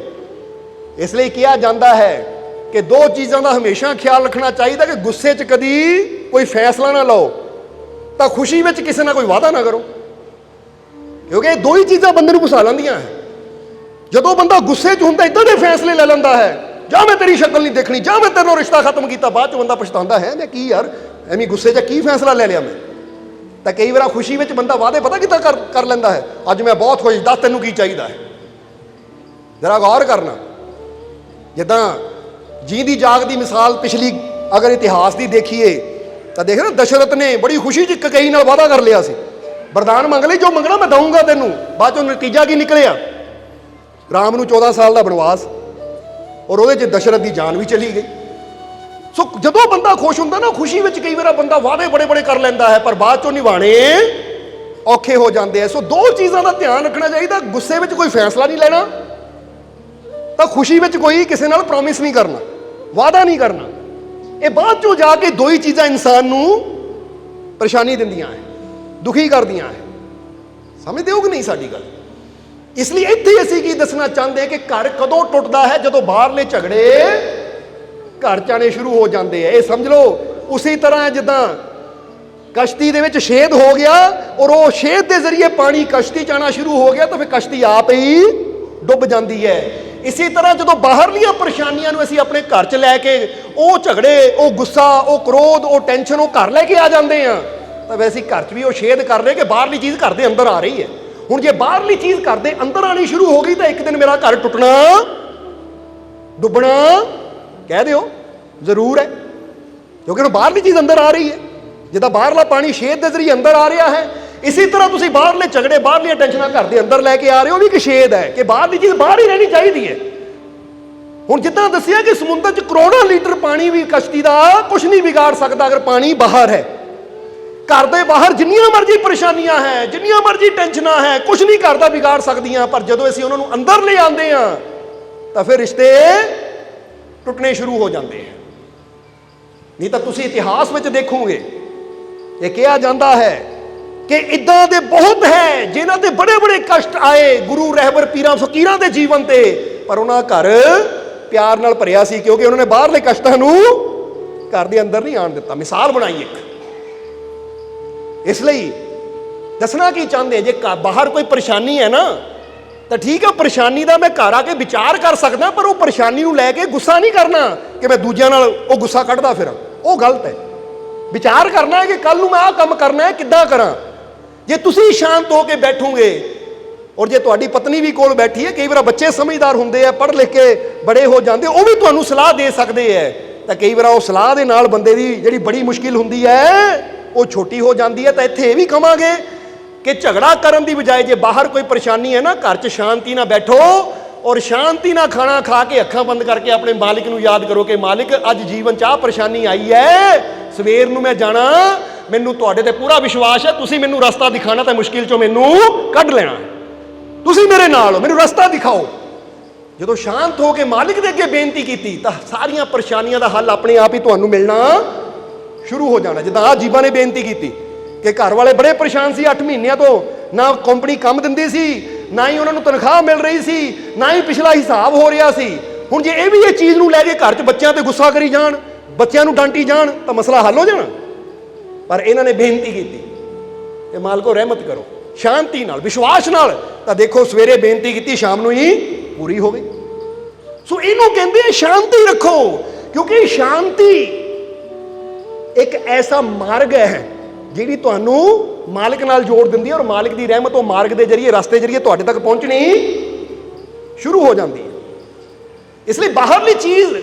ਇਸ ਲਈ ਕਿਹਾ ਜਾਂਦਾ ਹੈ ਕਿ ਦੋ ਚੀਜ਼ਾਂ ਦਾ ਹਮੇਸ਼ਾ ਖਿਆਲ ਰੱਖਣਾ ਚਾਹੀਦਾ ਕਿ ਗੁੱਸੇ 'ਚ ਕਦੀ ਕੋਈ ਫੈਸਲਾ ਨਾ ਲਓ, ਤਾਂ ਖੁਸ਼ੀ ਵਿੱਚ ਕਿਸੇ ਨਾਲ ਕੋਈ ਵਾਅਦਾ ਨਾ ਕਰੋ, ਕਿਉਂਕਿ ਇਹ ਦੋ ਹੀ ਚੀਜ਼ਾਂ ਬੰਦੇ ਨੂੰ ਘੁਸਾ ਲੈਂਦੀਆਂ ਹੈ। ਜਦੋਂ ਬੰਦਾ ਗੁੱਸੇ 'ਚ ਹੁੰਦਾ ਇੱਦਾਂ ਦੇ ਫੈਸਲੇ ਲੈ ਲੈਂਦਾ ਹੈ, ਜਾਂ ਮੈਂ ਤੇਰੀ ਸ਼ਕਲ ਨਹੀਂ ਦੇਖਣੀ, ਜਾਂ ਮੈਂ ਤੇਰੇ ਨਾਲ ਰਿਸ਼ਤਾ ਖਤਮ ਕੀਤਾ, ਬਾਅਦ 'ਚ ਬੰਦਾ ਪਛਤਾਉਂਦਾ ਹੈ ਮੈਂ ਕੀ ਯਾਰ ਐਵੇਂ ਗੁੱਸੇ 'ਚ ਕੀ ਫੈਸਲਾ ਲੈ ਲਿਆ ਮੈਂ। ਤਾਂ ਕਈ ਵਾਰ ਖੁਸ਼ੀ ਵਿੱਚ ਬੰਦਾ ਵਾਅਦੇ ਪਤਾ ਕਿੱਦਾਂ ਕਰ ਲੈਂਦਾ ਹੈ, ਅੱਜ ਮੈਂ ਬਹੁਤ ਖੁਸ਼, ਦੱਸ ਤੈਨੂੰ ਕੀ ਚਾਹੀਦਾ ਹੈ। ਜ਼ਰਾ ਗੌਰ ਕਰਨਾ। ਜਿੱਦਾਂ ਜੀਂਦੀ ਜਾਗਦੀ ਮਿਸਾਲ ਪਿਛਲੀ ਅਗਰ ਇਤਿਹਾਸ ਦੀ ਦੇਖੀਏ ਤਾਂ ਦੇਖ ਨਾ, ਦਸ਼ਰਥ ਨੇ ਬੜੀ ਖੁਸ਼ੀ 'ਚ ਕਕਈ ਨਾਲ ਵਾਅਦਾ ਕਰ ਲਿਆ ਸੀ, ਵਰਦਾਨ ਮੰਗ ਲਈ, ਜੋ ਮੰਗਣਾ ਮੈਂ ਦਊਂਗਾ ਤੈਨੂੰ। ਬਾਅਦ 'ਚੋਂ ਨਤੀਜਾ ਕੀ ਨਿਕਲਿਆ? ਰਾਮ ਨੂੰ 14 ਸਾਲ ਦਾ ਬਨਵਾਸ, ਔਰ ਉਹਦੇ 'ਚ ਦਸ਼ਰਥ ਦੀ ਜਾਨ ਵੀ ਚਲੀ ਗਈ। ਸੋ ਜਦੋਂ ਬੰਦਾ ਖੁਸ਼ ਹੁੰਦਾ ਨਾ, ਖੁਸ਼ੀ ਵਿੱਚ ਕਈ ਵਾਰ ਬੰਦਾ ਵਾਅਦੇ ਬੜੇ ਬੜੇ ਕਰ ਲੈਂਦਾ ਹੈ, ਪਰ ਬਾਅਦ 'ਚੋਂ ਨਿਭਾਣੇ ਔਖੇ ਹੋ ਜਾਂਦੇ ਆ। ਸੋ ਦੋ ਚੀਜ਼ਾਂ ਦਾ ਧਿਆਨ ਰੱਖਣਾ ਚਾਹੀਦਾ, ਗੁੱਸੇ ਵਿੱਚ ਕੋਈ ਫੈਸਲਾ ਨਹੀਂ ਲੈਣਾ, ਤਾਂ ਖੁਸ਼ੀ ਵਿੱਚ ਕੋਈ ਕਿਸੇ ਨਾਲ ਪ੍ਰੋਮਿਸ ਨਹੀਂ ਕਰਨਾ, ਵਾਅਦਾ ਨਹੀਂ ਕਰਨਾ। ਇਹ ਬਾਅਦ 'ਚੋਂ ਜਾ ਕੇ ਦੋ ਹੀ ਚੀਜ਼ਾਂ ਇਨਸਾਨ ਨੂੰ ਪਰੇਸ਼ਾਨੀ ਦਿੰਦੀਆਂ ਹੈ, ਦੁਖੀ ਕਰਦੀਆਂ ਹੈ। ਸਮਝਦੇ ਹੋ ਕਿ ਨਹੀਂ ਸਾਡੀ ਗੱਲ? ਇਸ ਲਈ ਇੱਥੇ ਅਸੀਂ ਕੀ ਦੱਸਣਾ ਚਾਹੁੰਦੇ ਕਿ ਘਰ ਕਦੋਂ ਟੁੱਟਦਾ ਹੈ? ਜਦੋਂ ਬਾਹਰਲੇ ਝਗੜੇ ਘਰ 'ਚ ਆਉਣੇ ਸ਼ੁਰੂ ਹੋ ਜਾਂਦੇ ਆ। ਇਹ ਸਮਝ ਲਓ ਉਸੇ ਤਰ੍ਹਾਂ ਜਿੱਦਾਂ ਕਸ਼ਤੀ ਦੇ ਵਿੱਚ ਛੇਦ ਹੋ ਗਿਆ ਔਰ ਉਹ ਛੇਦ ਦੇ ਜ਼ਰੀਏ ਪਾਣੀ ਕਸ਼ਤੀ 'ਚ ਆਉਣਾ ਸ਼ੁਰੂ ਹੋ ਗਿਆ, ਤਾਂ ਫਿਰ ਕਸ਼ਤੀ ਆਪ ਹੀ ਡੁੱਬ ਜਾਂਦੀ ਹੈ। ਇਸੇ ਤਰ੍ਹਾਂ ਜਦੋਂ ਬਾਹਰਲੀਆਂ ਪਰੇਸ਼ਾਨੀਆਂ ਨੂੰ ਅਸੀਂ ਆਪਣੇ ਘਰ 'ਚ ਲੈ ਕੇ, ਉਹ ਝਗੜੇ, ਉਹ ਗੁੱਸਾ, ਉਹ ਕ੍ਰੋਧ, ਉਹ ਟੈਨਸ਼ਨ ਉਹ ਘਰ ਲੈ ਕੇ ਆ ਜਾਂਦੇ ਆ, ਤਾਂ ਵੈਸੇ ਘਰ 'ਚ ਵੀ ਉਹ ਛੇਦ ਕਰ ਰਹੇ ਕਿ ਬਾਹਰਲੀ ਚੀਜ਼ ਘਰ ਦੇ ਅੰਦਰ ਆ ਰਹੀ ਹੈ। ਹੁਣ ਜੇ ਬਾਹਰਲੀ ਚੀਜ਼ ਘਰ ਦੇ ਅੰਦਰ ਆਣੀ ਸ਼ੁਰੂ ਹੋ ਗਈ ਤਾਂ ਇੱਕ ਦਿਨ ਮੇਰਾ ਘਰ ਟੁੱਟਣਾ, ਡੁੱਬਣਾ ਕਹਿ ਦਿਓ ਜ਼ਰੂਰ ਹੈ, ਕਿਉਂਕਿ ਉਹ ਬਾਹਰਲੀ ਚੀਜ਼ ਅੰਦਰ ਆ ਰਹੀ ਹੈ। ਜਿੱਦਾਂ ਬਾਹਰਲਾ ਪਾਣੀ ਛੇਦ ਦੇ ਜ਼ਰੀਏ ਅੰਦਰ ਆ ਰਿਹਾ ਹੈ, ਇਸੇ ਤਰ੍ਹਾਂ ਤੁਸੀਂ ਬਾਹਰਲੇ ਝਗੜੇ, ਬਾਹਰਲੀਆਂ ਟੈਨਸ਼ਨਾਂ ਘਰ ਦੇ ਅੰਦਰ ਲੈ ਕੇ ਆ ਰਹੇ ਹੋ, ਵੀ ਇੱਕ ਛੇਦ ਹੈ ਕਿ ਬਾਹਰਲੀ ਚੀਜ਼ ਬਾਹਰ ਹੀ ਰਹਿਣੀ ਚਾਹੀਦੀ ਹੈ। ਹੁਣ ਜਿੱਦਾਂ ਦੱਸਿਆ ਕਿ ਸਮੁੰਦਰ 'ਚ ਕਰੋੜਾਂ ਲੀਟਰ ਪਾਣੀ ਵੀ ਕਸ਼ਤੀ ਦਾ ਕੁਝ ਨਹੀਂ ਵਿਗਾੜ ਸਕਦਾ ਅਗਰ ਪਾਣੀ ਬਾਹਰ ਹੈ। ਘਰ ਦੇ ਬਾਹਰ ਜਿੰਨੀਆਂ ਮਰਜ਼ੀ ਪਰੇਸ਼ਾਨੀਆਂ ਹੈ, ਜਿੰਨੀਆਂ ਮਰਜ਼ੀ ਟੈਨਸ਼ਨਾਂ ਹੈ, ਕੁਝ ਨਹੀਂ ਘਰ ਦਾ ਵਿਗਾੜ ਸਕਦੀਆਂ, ਪਰ ਜਦੋਂ ਅਸੀਂ ਉਹਨਾਂ ਨੂੰ ਅੰਦਰ ਲੈ ਆਉਂਦੇ ਹਾਂ ਤਾਂ ਫਿਰ ਰਿਸ਼ਤੇ ਟੁੱਟਣੇ ਸ਼ੁਰੂ ਹੋ ਜਾਂਦੇ ਹੈ। ਨਹੀਂ ਤਾਂ ਤੁਸੀਂ ਇਤਿਹਾਸ ਵਿੱਚ ਦੇਖੋਗੇ ਇਹ ਕਿਹਾ ਜਾਂਦਾ ਹੈ ਕਿ ਇਦਾਂ ਦੇ ਬਹੁਤ ਹੈ ਜਿਨ੍ਹਾਂ ਤੇ ਬੜੇ ਬੜੇ ਕਸ਼ਟ ਆਏ ਗੁਰੂ ਰਹਿਬਰ ਪੀਰਾਂ ਫਕੀਰਾਂ ਦੇ ਜੀਵਨ ਤੇ, ਪਰ ਉਹਨਾਂ ਘਰ ਪਿਆਰ ਨਾਲ ਭਰਿਆ ਸੀ, ਕਿਉਂਕਿ ਉਹਨਾਂ ਨੇ ਬਾਹਰਲੇ ਕਸ਼ਟਾਂ ਨੂੰ ਘਰ ਦੇ ਅੰਦਰ ਨਹੀਂ ਆਉਣ ਦਿੱਤਾ। ਮਿਸਾਲ ਬਣਾਈ ਇੱਕ। ਇਸ ਲਈ ਦੱਸਣਾ ਕੀ ਚਾਹੁੰਦੇ, ਜੇ ਬਾਹਰ ਕੋਈ ਪਰੇਸ਼ਾਨੀ ਹੈ ਨਾ ਤਾਂ ਠੀਕ ਹੈ, ਪਰੇਸ਼ਾਨੀ ਦਾ ਮੈਂ ਘਰ ਆ ਕੇ ਵਿਚਾਰ ਕਰ ਸਕਦਾ, ਪਰ ਉਹ ਪਰੇਸ਼ਾਨੀ ਨੂੰ ਲੈ ਕੇ ਗੁੱਸਾ ਨਹੀਂ ਕਰਨਾ ਕਿ ਮੈਂ ਦੂਜਿਆਂ ਨਾਲ ਉਹ ਗੁੱਸਾ ਕੱਢਦਾ ਫਿਰਾਂ, ਉਹ ਗਲਤ ਹੈ। ਵਿਚਾਰ ਕਰਨਾ ਹੈ ਕਿ ਕੱਲ ਨੂੰ ਮੈਂ ਆਹ ਕੰਮ ਕਰਨਾ ਹੈ, ਕਿੱਦਾਂ ਕਰਾਂ। ਜੇ ਤੁਸੀਂ ਸ਼ਾਂਤ ਹੋ ਕੇ ਬੈਠੋਗੇ, ਔਰ ਜੇ ਤੁਹਾਡੀ ਪਤਨੀ ਵੀ ਕੋਲ ਬੈਠੀ ਹੈ, ਕਈ ਵਾਰ ਬੱਚੇ ਸਮਝਦਾਰ ਹੁੰਦੇ ਆ, ਪੜ੍ਹ ਲਿਖ ਕੇ ਬੜੇ ਹੋ ਜਾਂਦੇ, ਉਹ ਵੀ ਤੁਹਾਨੂੰ ਸਲਾਹ ਦੇ ਸਕਦੇ ਹੈ, ਤਾਂ ਕਈ ਵਾਰ ਉਹ ਸਲਾਹ ਦੇ ਨਾਲ ਬੰਦੇ ਦੀ ਜਿਹੜੀ ਬੜੀ ਮੁਸ਼ਕਿਲ ਹੁੰਦੀ ਹੈ ਉਹ ਛੋਟੀ ਹੋ ਜਾਂਦੀ ਹੈ। ਤਾਂ ਇੱਥੇ ਇਹ ਵੀ ਕਹਾਂਗੇ ਕਿ ਝਗੜਾ ਕਰਨ ਦੀ ਬਜਾਏ ਜੇ ਬਾਹਰ ਕੋਈ ਪਰੇਸ਼ਾਨੀ ਹੈ ਨਾ, ਘਰ 'ਚ ਸ਼ਾਂਤੀ ਨਾਲ ਬੈਠੋ ਔਰ ਸ਼ਾਂਤੀ ਨਾਲ ਖਾਣਾ ਖਾ ਕੇ ਅੱਖਾਂ ਬੰਦ ਕਰਕੇ ਆਪਣੇ ਮਾਲਿਕ ਨੂੰ ਯਾਦ ਕਰੋ ਕਿ ਮਾਲਿਕ ਅੱਜ ਜੀਵਨ 'ਚ ਆਹ ਪਰੇਸ਼ਾਨੀ ਆਈ ਹੈ, ਸਵੇਰ ਨੂੰ ਮੈਂ ਜਾਣਾ, ਮੈਨੂੰ ਤੁਹਾਡੇ ਤੇ ਪੂਰਾ ਵਿਸ਼ਵਾਸ ਹੈ, ਤੁਸੀਂ ਮੈਨੂੰ ਰਸਤਾ ਦਿਖਾਣਾ ਤਾਂ ਮੁਸ਼ਕਿਲ 'ਚੋਂ ਮੈਨੂੰ ਕੱਢ ਲੈਣਾ, ਤੁਸੀਂ ਮੇਰੇ ਨਾਲ ਹੋ, ਮੈਨੂੰ ਰਸਤਾ ਦਿਖਾਓ। ਜਦੋਂ ਸ਼ਾਂਤ ਹੋ ਕੇ ਮਾਲਿਕ ਦੇ ਅੱਗੇ ਬੇਨਤੀ ਕੀਤੀ ਤਾਂ ਸਾਰੀਆਂ ਪਰੇਸ਼ਾਨੀਆਂ ਦਾ ਹੱਲ ਆਪਣੇ ਆਪ ਹੀ ਤੁਹਾਨੂੰ ਮਿਲਣਾ ਸ਼ੁਰੂ ਹੋ ਜਾਣਾ। ਜਿੱਦਾਂ ਆਹ ਜੀਵਾਂ ਨੇ ਬੇਨਤੀ ਕੀਤੀ ਕਿ ਘਰ ਵਾਲੇ ਬੜੇ ਪਰੇਸ਼ਾਨ ਸੀ, 8 ਮਹੀਨਿਆਂ ਤੋਂ ਨਾ ਕੰਪਨੀ ਕੰਮ ਦਿੰਦੀ ਸੀ, ਨਾ ਹੀ ਉਹਨਾਂ ਨੂੰ ਤਨਖਾਹ ਮਿਲ ਰਹੀ ਸੀ, ਨਾ ਹੀ ਪਿਛਲਾ ਹਿਸਾਬ ਹੋ ਰਿਹਾ ਸੀ। ਹੁਣ ਜੇ ਇਹ ਵੀ ਇਹ ਚੀਜ਼ ਨੂੰ ਲੈ ਕੇ ਘਰ 'ਚ ਬੱਚਿਆਂ ਤੇ ਗੁੱਸਾ ਕਰੀ ਜਾਣ, ਬੱਚਿਆਂ ਨੂੰ ਡਾਂਟੀ ਜਾਣ, ਤਾਂ ਮਸਲਾ ਹੱਲ ਹੋ ਜਾਣਾ। ਪਰ ਇਹਨਾਂ ਨੇ ਬੇਨਤੀ ਕੀਤੀ ਕਿ ਮਾਲਕੋ ਰਹਿਮਤ ਕਰੋ, ਸ਼ਾਂਤੀ ਨਾਲ, ਵਿਸ਼ਵਾਸ ਨਾਲ। ਤਾਂ ਦੇਖੋ ਸਵੇਰੇ ਬੇਨਤੀ ਕੀਤੀ, ਸ਼ਾਮ ਨੂੰ ਹੀ ਪੂਰੀ ਹੋ ਗਈ। ਸੋ ਇਹਨੂੰ ਕਹਿੰਦੇ ਸ਼ਾਂਤੀ ਰੱਖੋ, ਕਿਉਂਕਿ ਸ਼ਾਂਤੀ ਇੱਕ ਐਸਾ ਮਾਰਗ ਹੈ ਜਿਹੜੀ ਤੁਹਾਨੂੰ ਮਾਲਕ ਨਾਲ ਜੋੜ ਦਿੰਦੀ ਹੈ, ਔਰ ਮਾਲਕ ਦੀ ਰਹਿਮਤ ਉਹ ਮਾਰਗ ਦੇ ਜਰੀਏ, ਰਸਤੇ ਜਰੀਏ ਤੁਹਾਡੇ ਤੱਕ ਪਹੁੰਚਣੀ ਸ਼ੁਰੂ ਹੋ ਜਾਂਦੀ ਹੈ। ਇਸ ਲਈ ਬਾਹਰਲੀ ਚੀਜ਼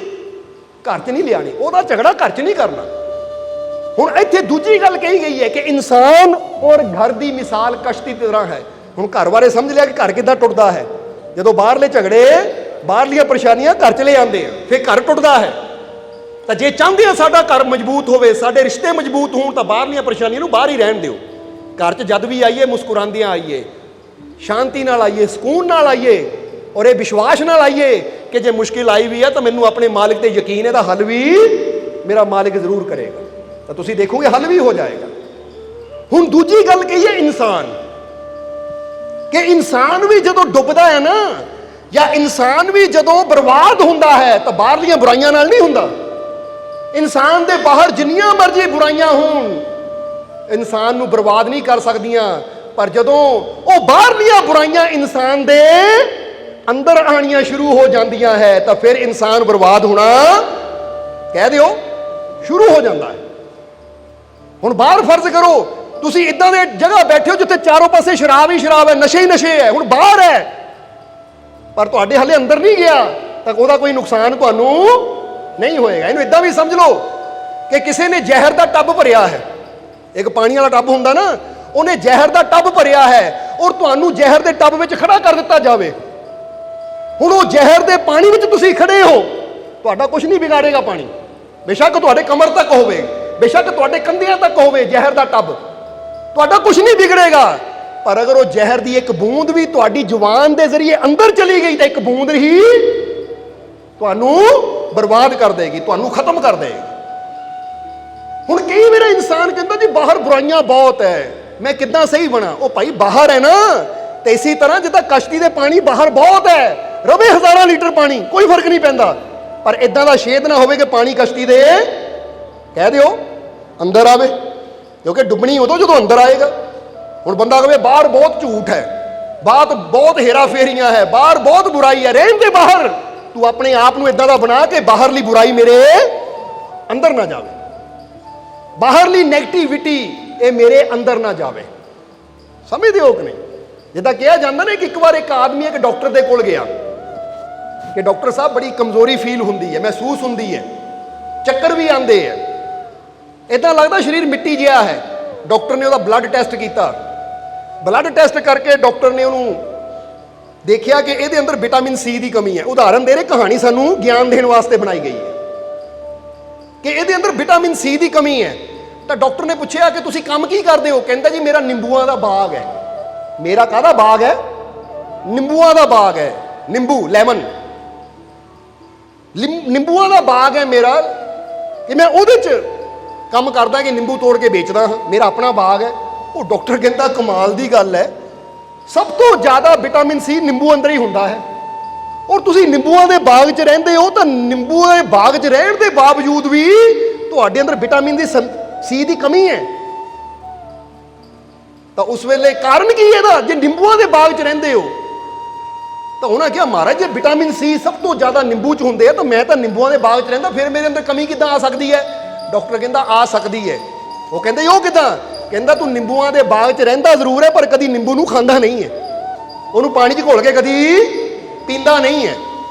ਘਰ 'ਚ ਨਹੀਂ ਲਿਆਣੀ, ਉਹਦਾ ਝਗੜਾ ਘਰ 'ਚ ਨਹੀਂ ਕਰਨਾ। ਹੁਣ ਇੱਥੇ ਦੂਜੀ ਗੱਲ ਕਹੀ ਗਈ ਹੈ ਕਿ ਇਨਸਾਨ ਔਰ ਘਰ ਦੀ ਮਿਸਾਲ ਕਸ਼ਤੀ ਦੀ ਤਰ੍ਹਾਂ ਹੈ। ਹੁਣ ਘਰ ਬਾਰੇ ਸਮਝ ਲਿਆ ਕਿ ਘਰ ਕਿੱਦਾਂ ਟੁੱਟਦਾ ਹੈ। ਜਦੋਂ ਬਾਹਰਲੇ ਝਗੜੇ, ਬਾਹਰਲੀਆਂ ਪਰੇਸ਼ਾਨੀਆਂ ਘਰ 'ਚ ਲੈ ਆਉਂਦੇ ਆ, ਫਿਰ ਘਰ ਟੁੱਟਦਾ ਹੈ। ਤਾਂ ਜੇ ਚਾਹੁੰਦੇ ਆ ਸਾਡਾ ਘਰ ਮਜ਼ਬੂਤ ਹੋਵੇ, ਸਾਡੇ ਰਿਸ਼ਤੇ ਮਜ਼ਬੂਤ ਹੋਣ, ਤਾਂ ਬਾਹਰਲੀਆਂ ਪਰੇਸ਼ਾਨੀਆਂ ਨੂੰ ਬਾਹਰ ਹੀ ਰਹਿਣ ਦਿਓ। ਘਰ 'ਚ ਜਦ ਵੀ ਆਈਏ ਮੁਸਕਰਾਉਂਦਿਆਂ ਆਈਏ, ਸ਼ਾਂਤੀ ਨਾਲ ਆਈਏ, ਸਕੂਨ ਨਾਲ ਆਈਏ, ਔਰ ਇਹ ਵਿਸ਼ਵਾਸ ਨਾਲ ਆਈਏ ਕਿ ਜੇ ਮੁਸ਼ਕਿਲ ਆਈ ਵੀ ਹੈ ਤਾਂ ਮੈਨੂੰ ਆਪਣੇ ਮਾਲਿਕ ਤੇ ਯਕੀਨ ਹੈ, ਤਾਂ ਹੱਲ ਵੀ ਮੇਰਾ ਮਾਲਿਕ ਜ਼ਰੂਰ ਕਰੇਗਾ। ਤਾਂ ਤੁਸੀਂ ਦੇਖੋਗੇ ਹੱਲ ਵੀ ਹੋ ਜਾਏਗਾ। ਹੁਣ ਦੂਜੀ ਗੱਲ ਕਹੀ ਹੈ ਇਨਸਾਨ, ਕਿ ਇਨਸਾਨ ਵੀ ਜਦੋਂ ਡੁੱਬਦਾ ਹੈ ਨਾ, ਜਾਂ ਇਨਸਾਨ ਵੀ ਜਦੋਂ ਬਰਬਾਦ ਹੁੰਦਾ ਹੈ, ਤਾਂ ਬਾਹਰਲੀਆਂ ਬੁਰਾਈਆਂ ਨਾਲ ਨਹੀਂ ਹੁੰਦਾ। ਇਨਸਾਨ ਦੇ ਬਾਹਰ ਜਿੰਨੀਆਂ ਮਰਜ਼ੀ ਬੁਰਾਈਆਂ ਹੋਣ, ਇਨਸਾਨ ਨੂੰ ਬਰਬਾਦ ਨਹੀਂ ਕਰ ਸਕਦੀਆਂ। ਪਰ ਜਦੋਂ ਉਹ ਬਾਹਰਲੀਆਂ ਬੁਰਾਈਆਂ ਇਨਸਾਨ ਦੇ ਅੰਦਰ ਆਣੀਆਂ ਸ਼ੁਰੂ ਹੋ ਜਾਂਦੀਆਂ ਹੈ, ਤਾਂ ਫਿਰ ਇਨਸਾਨ ਬਰਬਾਦ ਹੋਣਾ ਕਹਿ ਦਿਓ ਸ਼ੁਰੂ ਹੋ ਜਾਂਦਾ ਹੈ। ਹੁਣ ਬਾਹਰ ਫਰਜ਼ ਕਰੋ ਤੁਸੀਂ ਇਦਾਂ ਦੇ ਜਗ੍ਹਾ ਬੈਠੇ ਹੋ ਜਿੱਥੇ ਚਾਰੋਂ ਪਾਸੇ ਸ਼ਰਾਬ ਹੀ ਸ਼ਰਾਬ ਹੈ, ਨਸ਼ੇ ਹੀ ਨਸ਼ੇ ਹੈ। ਹੁਣ ਬਾਹਰ ਹੈ ਪਰ ਤੁਹਾਡੇ ਹਲੇ ਅੰਦਰ ਨਹੀਂ ਗਿਆ, ਤਾਂ ਉਹਦਾ ਕੋਈ ਨੁਕਸਾਨ ਤੁਹਾਨੂੰ ਨਹੀਂ ਹੋਏਗਾ। ਇਹਨੂੰ ਇਦਾਂ ਵੀ ਸਮਝ ਲਓ ਕਿ ਕਿਸੇ ਨੇ ਜ਼ਹਿਰ ਦਾ ਟੱਬ ਭਰਿਆ ਹੈ, ਇੱਕ ਪਾਣੀ ਵਾਲਾ ਟੱਬ ਹੁੰਦਾ ਨਾ, ਉਹਨੇ ਜ਼ਹਿਰ ਦਾ ਟੱਬ ਭਰਿਆ ਹੈ, ਔਰ ਤੁਹਾਨੂੰ ਜ਼ਹਿਰ ਦੇ ਟੱਬ ਵਿੱਚ ਖੜਾ ਕਰ ਦਿੱਤਾ ਜਾਵੇ। ਹੁਣ ਉਹ ਜ਼ਹਿਰ ਦੇ ਪਾਣੀ ਵਿੱਚ ਤੁਸੀਂ ਖੜੇ ਹੋ, ਤੁਹਾਡਾ ਕੁਝ ਨਹੀਂ ਵਿਗਾੜੇਗਾ ਪਾਣੀ, ਬੇਸ਼ੱਕ ਤੁਹਾਡੇ ਕਮਰ ਤੱਕ ਹੋਵੇ, ਬੇਸ਼ੱਕ ਤੁਹਾਡੇ ਕੰਧਿਆਂ ਤੱਕ ਹੋਵੇ ਜ਼ਹਿਰ ਦਾ ਟੱਬ, ਤੁਹਾਡਾ ਕੁਝ ਨਹੀਂ ਵਿਗੜੇਗਾ। ਪਰ ਅਗਰ ਉਹ ਜ਼ਹਿਰ ਦੀ ਇੱਕ ਬੂੰਦ ਵੀ ਤੁਹਾਡੀ ਜ਼ੁਬਾਨ ਦੇ ਜ਼ਰੀਏ ਅੰਦਰ ਚਲੀ ਗਈ, ਤਾਂ ਇੱਕ ਬੂੰਦ ਹੀ ਤੁਹਾਨੂੰ ਬਰਬਾਦ ਕਰ ਦੇਗੀ, ਤੁਹਾਨੂੰ ਖਤਮ ਕਰ ਦੇਗੀ। ਹੁਣ ਕਈ ਵਾਰ ਇਨਸਾਨ ਕਹਿੰਦਾ ਜੀ ਬਾਹਰ ਬੁਰਾਈਆਂ ਬਹੁਤ ਹੈ, ਮੈਂ ਕਿੱਦਾਂ ਸਹੀ ਬਣਾ। ਉਹ ਭਾਈ ਬਾਹਰ ਹੈ ਨਾ, ਤੇ ਇਸੇ ਤਰ੍ਹਾਂ ਜਿੱਦਾਂ ਕਸ਼ਤੀ ਦੇ ਪਾਣੀ ਬਾਹਰ ਬਹੁਤ ਹੈ, ਰਵੇ ਹਜ਼ਾਰਾਂ ਲੀਟਰ ਪਾਣੀ, ਕੋਈ ਫਰਕ ਨਹੀਂ ਪੈਂਦਾ, ਪਰ ਇਦਾਂ ਦਾ ਛੇਦ ਨਾ ਹੋਵੇ ਕਿ ਪਾਣੀ ਕਸ਼ਤੀ ਦੇ ਕਹਿ ਦਿਓ ਅੰਦਰ ਆਵੇ, ਕਿਉਂਕਿ ਡੁੱਬਣੀ ਉਦੋਂ ਜਦੋਂ ਅੰਦਰ ਆਏਗਾ। ਹੁਣ ਬੰਦਾ ਕਹੇ ਬਾਹਰ ਬਹੁਤ ਝੂਠ ਹੈ, ਬਾਤ ਬਹੁਤ ਹੇਰਾ ਫੇਰੀਆਂ ਹੈ, ਬਾਹਰ ਬਹੁਤ ਬੁਰਾਈ ਹੈ, ਰਹਿਣ ਦੇ ਬਾਹਰ। ਤੂੰ ਆਪਣੇ ਆਪ ਨੂੰ ਇਦਾਂ ਦਾ ਬਣਾ ਕਿ ਬਾਹਰਲੀ ਬੁਰਾਈ ਮੇਰੇ ਅੰਦਰ ਨਾ ਜਾਵੇ, ਬਾਹਰਲੀ ਨੈਗੇਟਿਵਿਟੀ ਇਹ ਮੇਰੇ ਅੰਦਰ ਨਾ ਜਾਵੇ। ਸਮਝਦੇ ਹੋ ਕਿ ਨਹੀਂ? ਜਿੱਦਾਂ ਕਿਹਾ ਜਾਂਦਾ ਨਾ ਕਿ ਇੱਕ ਵਾਰ ਇੱਕ ਆਦਮੀ ਇੱਕ ਡਾਕਟਰ ਦੇ ਕੋਲ ਗਿਆ ਕਿ ਡਾਕਟਰ ਸਾਹਿਬ ਬੜੀ ਕਮਜ਼ੋਰੀ ਫੀਲ ਹੁੰਦੀ ਹੈ, ਮਹਿਸੂਸ ਹੁੰਦੀ ਹੈ, ਚੱਕਰ ਵੀ ਆਉਂਦੇ ਆ, ਇਦਾਂ ਲੱਗਦਾ ਸਰੀਰ ਮਿੱਟੀ ਜਿਹਾ ਹੈ। ਡਾਕਟਰ ਨੇ ਉਹਦਾ ਬਲੱਡ ਟੈਸਟ ਕੀਤਾ, ਬਲੱਡ ਟੈਸਟ ਕਰਕੇ ਡਾਕਟਰ ਨੇ ਉਹਨੂੰ ਦੇਖਿਆ ਕਿ ਇਹਦੇ ਅੰਦਰ ਵਿਟਾਮਿਨ ਸੀ ਦੀ ਕਮੀ ਹੈ। ਉਦਾਹਰਨ ਦੇ ਰਹੇ, ਕਹਾਣੀ ਸਾਨੂੰ ਗਿਆਨ ਦੇਣ ਵਾਸਤੇ ਬਣਾਈ ਗਈ ਹੈ ਕਿ ਇਹਦੇ ਅੰਦਰ ਵਿਟਾਮਿਨ ਸੀ ਦੀ ਕਮੀ ਹੈ। ਤਾਂ ਡਾਕਟਰ ਨੇ ਪੁੱਛਿਆ ਕਿ ਤੁਸੀਂ ਕੰਮ ਕੀ ਕਰਦੇ ਹੋ? ਕਹਿੰਦਾ ਜੀ ਮੇਰਾ ਨਿੰਬੂਆਂ ਦਾ ਬਾਗ ਹੈ। ਮੇਰਾ ਕਾਹਦਾ ਬਾਗ ਹੈ? ਨਿੰਬੂਆਂ ਦਾ ਬਾਗ ਹੈ, ਨਿੰਬੂ, ਲੈਮਨ, ਨਿੰਬੂਆਂ ਦਾ ਬਾਗ ਹੈ ਮੇਰਾ, ਕਿ ਮੈਂ ਉਹਦੇ 'ਚ ਕੰਮ ਕਰਦਾ ਕਿ ਨਿੰਬੂ ਤੋੜ ਕੇ ਵੇਚਦਾ ਹਾਂ, ਮੇਰਾ ਆਪਣਾ ਬਾਗ ਹੈ। ਉਹ ਡਾਕਟਰ ਕਹਿੰਦਾ ਕਮਾਲ ਦੀ ਗੱਲ ਹੈ, ਸਭ ਤੋਂ ਜ਼ਿਆਦਾ ਵਿਟਾਮਿਨ ਸੀ ਨਿੰਬੂ ਅੰਦਰ ਹੀ ਹੁੰਦਾ ਹੈ, ਔਰ ਤੁਸੀਂ ਨਿੰਬੂਆਂ ਦੇ ਬਾਗ 'ਚ ਰਹਿੰਦੇ ਹੋ। ਤਾਂ ਨਿੰਬੂਆਂ ਦੇ ਬਾਗ 'ਚ ਰਹਿਣ ਦੇ ਬਾਵਜੂਦ ਵੀ ਤੁਹਾਡੇ ਅੰਦਰ ਵਿਟਾਮਿਨ ਦੀ ਸੀ ਦੀ ਕਮੀ ਹੈ। ਤਾਂ ਉਸ ਵੇਲੇ ਕਾਰਨ ਕੀ ਇਹਦਾ? ਜੇ ਨਿੰਬੂਆਂ ਦੇ ਬਾਗ 'ਚ ਰਹਿੰਦੇ ਹੋ, ਤਾਂ ਉਹਨਾਂ ਕਿਹਾ ਮਹਾਰਾਜ ਜੇ ਵਿਟਾਮਿਨ ਸੀ ਸਭ ਤੋਂ ਜ਼ਿਆਦਾ ਨਿੰਬੂ 'ਚ ਹੁੰਦੇ ਆ, ਤਾਂ ਮੈਂ ਤਾਂ ਨਿੰਬੂਆਂ ਦੇ ਬਾਗ 'ਚ ਰਹਿੰਦਾ, ਫਿਰ ਮੇਰੇ ਅੰਦਰ ਕਮੀ ਕਿੱਦਾਂ ਆ ਸਕਦੀ ਹੈ? ਡਾਕਟਰ ਕਹਿੰਦਾ ਆ ਸਕਦੀ ਹੈ। ਉਹ ਕਹਿੰਦੇ ਉਹ ਕਿੱਦਾਂ? ਕਹਿੰਦਾ ਤੂੰ ਨਿੰਬੂਆਂ ਦੇ ਬਾਗ 'ਚ ਰਹਿੰਦਾ ਜ਼ਰੂਰ ਹੈ, ਪਰ ਕਦੀ ਨਿੰਬੂ ਨੂੰ ਖਾਂਦਾ ਨਹੀਂ ਹੈ, ਉਹਨੂੰ ਪਾਣੀ 'ਚ ਘੋਲ ਕੇ ਕਦੀ ਪੀਂਦਾ ਨਹੀਂ ਹੈ।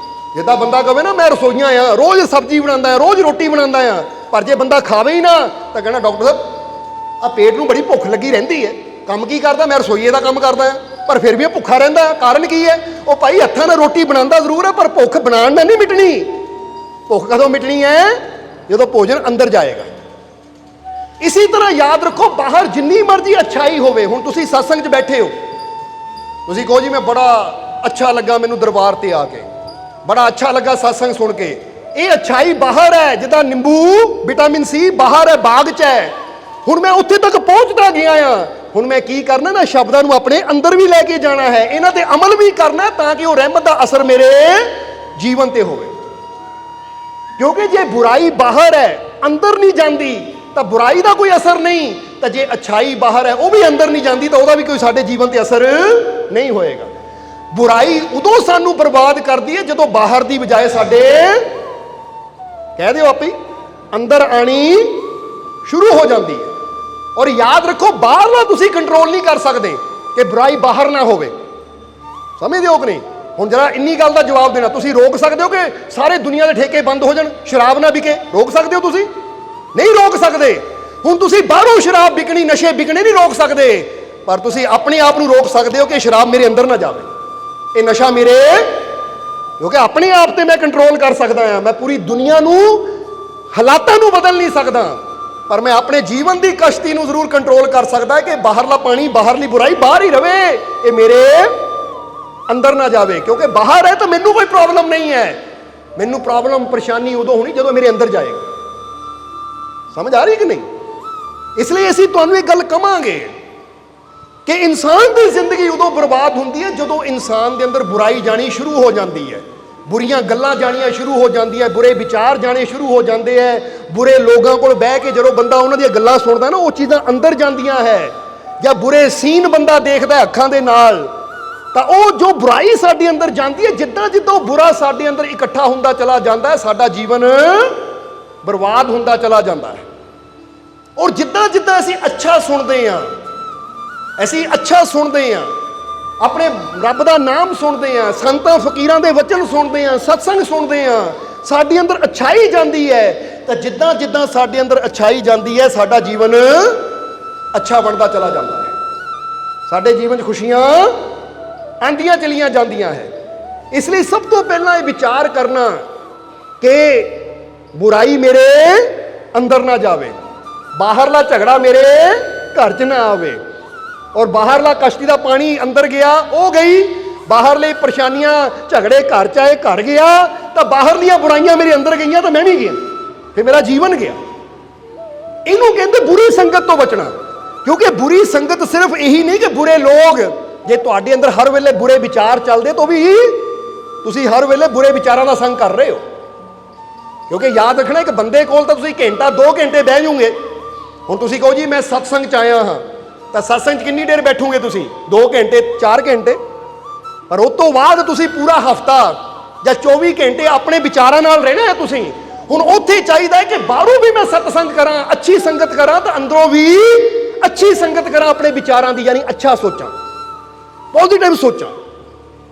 ਜਿੱਦਾਂ ਬੰਦਾ ਕਹੇ ਨਾ ਮੈਂ ਰਸੋਈਆਂ ਆ, ਰੋਜ਼ ਸਬਜ਼ੀ ਬਣਾਉਂਦਾ ਆ, ਰੋਜ਼ ਰੋਟੀ ਬਣਾਉਂਦਾ ਆ, ਪਰ ਜੇ ਬੰਦਾ ਖਾਵੇ ਹੀ ਨਾ ਤਾਂ ਕਹਿੰਦਾ ਡਾਕਟਰ ਸਾਹਿਬ ਆ ਪੇਟ ਨੂੰ ਬੜੀ ਭੁੱਖ ਲੱਗੀ ਰਹਿੰਦੀ ਹੈ, ਕੰਮ ਕੀ ਕਰਦਾ? ਮੈਂ ਰਸੋਈਏ ਦਾ ਕੰਮ ਕਰਦਾ ਆ, ਪਰ ਫਿਰ ਵੀ ਇਹ ਭੁੱਖਾ ਰਹਿੰਦਾ। ਕਾਰਨ ਕੀ ਹੈ? ਉਹ ਭਾਈ ਹੱਥਾਂ ਨਾਲ ਰੋਟੀ ਬਣਾਉਂਦਾ ਜ਼ਰੂਰ ਹੈ, ਪਰ ਭੁੱਖ ਬਣਾਉਣ ਨਾਲ ਨਹੀਂ ਮਿਟਣੀ। ਭੁੱਖ ਕਦੋਂ ਮਿਟਣੀ ਹੈ? ਜਦੋਂ ਭੋਜਨ ਅੰਦਰ ਜਾਏਗਾ। ਇਸੇ ਤਰ੍ਹਾਂ ਯਾਦ ਰੱਖੋ, ਬਾਹਰ ਜਿੰਨੀ ਮਰਜ਼ੀ ਅੱਛਾਈ ਹੋਵੇ, ਹੁਣ ਤੁਸੀਂ ਸਤਸੰਗ 'ਚ ਬੈਠੇ ਹੋ, ਤੁਸੀਂ ਕਹੋ ਜੀ ਮੈਂ ਬੜਾ ਅੱਛਾ ਲੱਗਾ ਮੈਨੂੰ ਦਰਬਾਰ ਤੇ ਆ ਕੇ, ਬੜਾ ਅੱਛਾ ਲੱਗਾ ਸਤਸੰਗ ਸੁਣ ਕੇ, ਇਹ ਅੱਛਾਈ ਬਾਹਰ ਹੈ, ਜਿੱਦਾਂ ਨਿੰਬੂ ਵਿਟਾਮਿਨ ਸੀ ਬਾਹਰ ਹੈ, ਬਾਗ 'ਚ ਹੈ। ਹੁਣ ਮੈਂ ਉੱਥੇ ਤੱਕ ਪਹੁੰਚਦਾ ਗਿਆ ਆ, ਹੁਣ ਮੈਂ ਕੀ ਕਰਨਾ ਨਾ, ਸ਼ਬਦਾਂ ਨੂੰ ਆਪਣੇ ਅੰਦਰ ਵੀ ਲੈ ਕੇ ਜਾਣਾ ਹੈ, ਇਹਨਾਂ ਤੇ ਅਮਲ ਵੀ ਕਰਨਾ, ਤਾਂ ਕਿ ਉਹ ਰਹਿਮਤ ਦਾ ਅਸਰ ਮੇਰੇ ਜੀਵਨ ਤੇ ਹੋਵੇ। ਕਿਉਂਕਿ ਜੇ ਬੁਰਾਈ ਬਾਹਰ ਹੈ, ਅੰਦਰ ਨਹੀਂ ਜਾਂਦੀ, ਤਾਂ ਬੁਰਾਈ ਦਾ ਕੋਈ ਅਸਰ ਨਹੀਂ, ਤਾਂ ਜੇ ਅੱਛਾਈ ਬਾਹਰ ਹੈ ਉਹ ਵੀ ਅੰਦਰ ਨਹੀਂ ਜਾਂਦੀ ਤਾਂ ਉਹਦਾ ਵੀ ਕੋਈ ਸਾਡੇ ਜੀਵਨ ਤੇ ਅਸਰ ਨਹੀਂ ਹੋਏਗਾ। ਬੁਰਾਈ ਉਦੋਂ ਸਾਨੂੰ ਬਰਬਾਦ ਕਰਦੀ ਹੈ ਜਦੋਂ ਬਾਹਰ ਦੀ ਬਜਾਏ ਸਾਡੇ, ਕਹਿ ਦਿਓ ਆਪੇ, ਅੰਦਰ ਆਣੀ ਸ਼ੁਰੂ ਹੋ ਜਾਂਦੀ ਹੈ। ਔਰ ਯਾਦ ਰੱਖੋ, ਬਾਹਰਲਾ ਤੁਸੀਂ ਕੰਟਰੋਲ ਨਹੀਂ ਕਰ ਸਕਦੇ ਕਿ ਬੁਰਾਈ ਬਾਹਰ ਨਾ ਹੋਵੇ। ਸਮਝਦੇ ਹੋ ਕਿ ਨਹੀਂ? ਹੁਣ ਜਰਾ ਇੰਨੀ ਗੱਲ ਦਾ ਜਵਾਬ ਦੇਣਾ, ਤੁਸੀਂ ਰੋਕ ਸਕਦੇ ਹੋ ਕਿ ਸਾਰੇ ਦੁਨੀਆ ਦੇ ਠੇਕੇ ਬੰਦ ਹੋ ਜਾਣ, ਸ਼ਰਾਬ ਨਾ ਵਿਕੇ? ਰੋਕ ਸਕਦੇ ਹੋ ਤੁਸੀਂ? ਨਹੀਂ ਰੋਕ ਸਕਦੇ। ਹੁਣ ਤੁਸੀਂ ਬਾਹਰੋਂ ਸ਼ਰਾਬ ਵਿਕਣੀ, ਨਸ਼ੇ ਵਿਕਣੇ ਨਹੀਂ ਰੋਕ ਸਕਦੇ, ਪਰ ਤੁਸੀਂ ਆਪਣੇ ਆਪ ਨੂੰ ਰੋਕ ਸਕਦੇ ਹੋ ਕਿ ਸ਼ਰਾਬ ਮੇਰੇ ਅੰਦਰ ਨਾ ਜਾਵੇ, ਇਹ ਨਸ਼ਾ ਮੇਰੇ, ਕਿਉਂਕਿ ਆਪਣੇ ਆਪ ਤੇ ਮੈਂ ਕੰਟਰੋਲ ਕਰ ਸਕਦਾ ਹਾਂ। ਮੈਂ ਪੂਰੀ ਦੁਨੀਆ ਨੂੰ, ਹਾਲਾਤਾਂ ਨੂੰ ਬਦਲ ਨਹੀਂ ਸਕਦਾ, ਪਰ ਮੈਂ ਆਪਣੇ ਜੀਵਨ ਦੀ ਕਸ਼ਤੀ ਨੂੰ ਜ਼ਰੂਰ ਕੰਟਰੋਲ ਕਰ ਸਕਦਾ ਕਿ ਬਾਹਰਲਾ ਪਾਣੀ, ਬਾਹਰਲੀ ਬੁਰਾਈ ਬਾਹਰ ਹੀ ਰਵੇ, ਇਹ ਮੇਰੇ ਅੰਦਰ ਨਾ ਜਾਵੇ। ਕਿਉਂਕਿ ਬਾਹਰ ਹੈ ਤਾਂ ਮੈਨੂੰ ਕੋਈ ਪ੍ਰੋਬਲਮ ਨਹੀਂ ਹੈ, ਮੈਨੂੰ ਪ੍ਰੋਬਲਮ, ਪਰੇਸ਼ਾਨੀ ਉਦੋਂ ਹੋਣੀ ਜਦੋਂ ਮੇਰੇ ਅੰਦਰ ਜਾਏਗਾ। ਸਮਝ ਆ ਰਹੀ ਕਿ ਨਹੀਂ? ਇਸ ਲਈ ਅਸੀਂ ਤੁਹਾਨੂੰ ਇੱਕ ਗੱਲ ਕਵਾਂਗੇ ਕਿ ਇਨਸਾਨ ਦੀ ਜ਼ਿੰਦਗੀ ਉਦੋਂ ਬਰਬਾਦ ਹੁੰਦੀ ਹੈ ਜਦੋਂ ਇਨਸਾਨ ਦੇ ਅੰਦਰ ਬੁਰਾਈ ਜਾਣੀ ਸ਼ੁਰੂ ਹੋ ਜਾਂਦੀ ਹੈ, ਬੁਰੀਆਂ ਗੱਲਾਂ ਜਾਣੀਆਂ ਸ਼ੁਰੂ ਹੋ ਜਾਂਦੀਆਂ, ਬੁਰੇ ਵਿਚਾਰ ਜਾਣੇ ਸ਼ੁਰੂ ਹੋ ਜਾਂਦੇ ਹੈ। ਬੁਰੇ ਲੋਕਾਂ ਕੋਲ ਬਹਿ ਕੇ ਜਦੋਂ ਬੰਦਾ ਉਹਨਾਂ ਦੀਆਂ ਗੱਲਾਂ ਸੁਣਦਾ ਨਾ, ਉਹ ਚੀਜ਼ਾਂ ਅੰਦਰ ਜਾਂਦੀਆਂ ਹੈ। ਜਾਂ ਬੁਰੇ ਸੀਨ ਬੰਦਾ ਦੇਖਦਾ ਅੱਖਾਂ ਦੇ ਨਾਲ, ਤਾਂ ਉਹ ਜੋ ਬੁਰਾਈ ਸਾਡੇ ਅੰਦਰ ਜਾਂਦੀ ਹੈ, ਜਿੱਦਾਂ ਜਿੱਦਾਂ ਉਹ ਬੁਰਾ ਸਾਡੇ ਅੰਦਰ ਇਕੱਠਾ ਹੁੰਦਾ ਚਲਾ ਜਾਂਦਾ ਹੈ, ਸਾਡਾ ਜੀਵਨ ਬਰਬਾਦ ਹੁੰਦਾ ਚਲਾ ਜਾਂਦਾ ਹੈ। ਔਰ ਜਿੱਦਾਂ ਜਿੱਦਾਂ ਅਸੀਂ ਅੱਛਾ ਸੁਣਦੇ ਹਾਂ, ਅਸੀਂ ਅੱਛਾ ਸੁਣਦੇ ਹਾਂ, ਆਪਣੇ ਰੱਬ ਦਾ ਨਾਮ ਸੁਣਦੇ ਹਾਂ, ਸੰਤਾਂ ਫਕੀਰਾਂ ਦੇ ਵਚਨ ਸੁਣਦੇ ਹਾਂ, ਸਤਸੰਗ ਸੁਣਦੇ ਹਾਂ, ਸਾਡੀ ਅੰਦਰ ਅੱਛਾਈ ਜਾਂਦੀ ਹੈ। ਤਾਂ ਜਿੱਦਾਂ ਜਿੱਦਾਂ ਸਾਡੇ ਅੰਦਰ ਅੱਛਾਈ ਜਾਂਦੀ ਹੈ, ਸਾਡਾ ਜੀਵਨ ਅੱਛਾ ਬਣਦਾ ਚਲਾ ਜਾਂਦਾ ਹੈ, ਸਾਡੇ ਜੀਵਨ 'ਚ ਖੁਸ਼ੀਆਂ ਆਉਂਦੀਆਂ ਚਲੀਆਂ ਜਾਂਦੀਆਂ ਹੈ। ਇਸ ਲਈ ਸਭ ਤੋਂ ਪਹਿਲਾਂ ਇਹ ਵਿਚਾਰ ਕਰਨਾ ਕਿ ਬੁਰਾਈ ਮੇਰੇ ਅੰਦਰ ਨਾ ਜਾਵੇ, ਬਾਹਰਲਾ ਝਗੜਾ ਮੇਰੇ ਘਰ 'ਚ ਨਾ ਆਵੇ। ਔਰ ਬਾਹਰਲਾ ਕਸ਼ਤੀ ਦਾ ਪਾਣੀ ਅੰਦਰ ਗਿਆ, ਉਹ ਗਈ, ਬਾਹਰਲੇ ਪਰੇਸ਼ਾਨੀਆਂ, ਝਗੜੇ ਘਰ 'ਚ ਆਏ, ਘਰ ਗਿਆ, ਤਾਂ ਬਾਹਰਲੀਆਂ ਬੁਰਾਈਆਂ ਮੇਰੇ ਅੰਦਰ ਗਈਆਂ ਤਾਂ ਮੈਂ ਵੀ ਗਿਆ, ਫਿਰ ਮੇਰਾ ਜੀਵਨ ਗਿਆ। ਇਹਨੂੰ ਕਹਿੰਦੇ ਬੁਰੀ ਸੰਗਤ ਤੋਂ ਬਚਣਾ। ਕਿਉਂਕਿ ਬੁਰੀ ਸੰਗਤ ਸਿਰਫ ਇਹੀ ਨਹੀਂ ਕਿ ਬੁਰੇ ਲੋਕ, ਜੇ ਤੁਹਾਡੇ ਅੰਦਰ ਹਰ ਵੇਲੇ ਬੁਰੇ ਵਿਚਾਰ ਚੱਲਦੇ ਤਾਂ ਵੀ ਤੁਸੀਂ ਹਰ ਵੇਲੇ ਬੁਰੇ ਵਿਚਾਰਾਂ ਦਾ ਸੰਗ ਕਰ ਰਹੇ ਹੋ। ਕਿਉਂਕਿ ਯਾਦ ਰੱਖਣਾ, ਇੱਕ ਬੰਦੇ ਕੋਲ ਤਾਂ ਤੁਸੀਂ ਘੰਟਾ 2 ਘੰਟੇ ਬਹਿ ਜਾਓਗੇ। ਹੁਣ ਤੁਸੀਂ ਕਹੋ ਜੀ ਮੈਂ ਸਤਸੰਗ 'ਚ ਆਇਆ ਹਾਂ, ਤਾਂ ਸਤਸੰਗ 'ਚ ਕਿੰਨੀ ਦੇਰ ਬੈਠੋਗੇ ਤੁਸੀਂ? 2 ਘੰਟੇ, 4 ਘੰਟੇ। ਪਰ ਉਸ ਤੋਂ ਬਾਅਦ ਤੁਸੀਂ ਪੂਰਾ ਹਫਤਾ ਜਾਂ 24 ਘੰਟੇ ਆਪਣੇ ਵਿਚਾਰਾਂ ਨਾਲ ਰਹਿਣਾ ਹੈ ਤੁਸੀਂ। ਹੁਣ ਉੱਥੇ ਚਾਹੀਦਾ ਹੈ ਕਿ ਬਾਹਰੋਂ ਵੀ ਮੈਂ ਸਤਸੰਗ ਕਰਾਂ, ਅੱਛੀ ਸੰਗਤ ਕਰਾਂ, ਤਾਂ ਅੰਦਰੋਂ ਵੀ ਅੱਛੀ ਸੰਗਤ ਕਰਾਂ ਆਪਣੇ ਵਿਚਾਰਾਂ ਦੀ, ਯਾਨੀ ਅੱਛਾ ਸੋਚਾਂ, ਪੋਜ਼ਿਟਿਵ ਸੋਚਾਂ,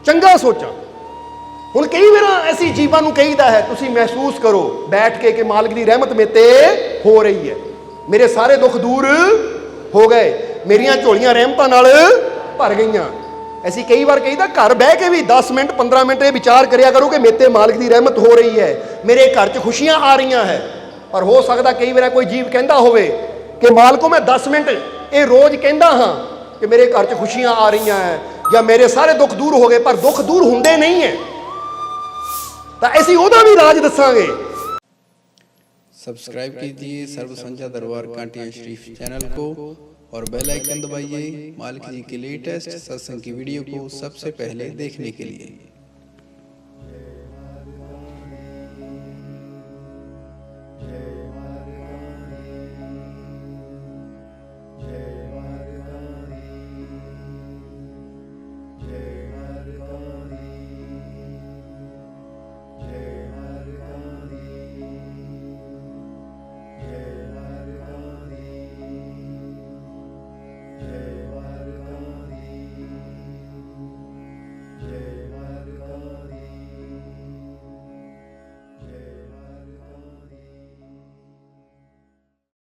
ਚੰਗਾ ਸੋਚਾਂ। ਹੁਣ ਕਈ ਵਾਰ ਅਸੀਂ ਜੀਵਾਂ ਨੂੰ ਕਹੀਦਾ ਹੈ, ਤੁਸੀਂ ਮਹਿਸੂਸ ਕਰੋ ਬੈਠ ਕੇ ਕਿ ਮਾਲਕ ਦੀ ਰਹਿਮਤ ਮੇਰੇ ਤੇ ਹੋ ਰਹੀ ਹੈ, ਮੇਰੇ ਸਾਰੇ ਦੁੱਖ ਦੂਰ ਹੋ ਗਏ, ਮੇਰੀਆਂ ਝੋਲੀਆਂ ਰਹਿਮਤਾਂ ਨਾਲ ਭਰ ਗਈਆਂ। ਅਸੀਂ ਕਈ ਵਾਰ ਕਹੀਦਾ ਘਰ ਬਹਿ ਕੇ ਵੀ 10 ਮਿੰਟ 15 ਮਿੰਟ ਇਹ ਵਿਚਾਰ ਕਰਿਆ ਕਰੋ ਕਿ ਮੇਰੇ ਤੇ ਮਾਲਕ ਦੀ ਰਹਿਮਤ ਹੋ ਰਹੀ ਹੈ, ਮੇਰੇ ਘਰ 'ਚ ਖੁਸ਼ੀਆਂ ਆ ਰਹੀਆਂ ਹੈ। ਪਰ ਹੋ ਸਕਦਾ ਕਈ ਵਾਰ ਕੋਈ ਜੀਵ ਕਹਿੰਦਾ ਹੋਵੇ ਕਿ ਮਾਲਕੋ ਮੈਂ 10 ਮਿੰਟ ਇਹ ਰੋਜ਼ ਕਹਿੰਦਾ ਹਾਂ ਕਿ ਮੇਰੇ ਘਰ 'ਚ ਖੁਸ਼ੀਆਂ ਆ ਰਹੀਆਂ ਹੈ ਜਾਂ ਮੇਰੇ ਸਾਰੇ ਦੁੱਖ ਦੂਰ ਹੋ ਗਏ, ਪਰ ਦੁੱਖ ਦੂਰ ਹੁੰਦੇ ਨਹੀਂ ਹੈ। ਤਾਂ ਅਸੀਂ ਉਹਦਾ भी राज दसांगे। सब्सक्राइब कीजिए सर्व संध्या दरबार कांटिया शरीफ चैनल को और बेल आइकन दबाइए मालिक जी के लेटेस्ट सत्संग की वीडियो को सबसे पहले देखने के लिए।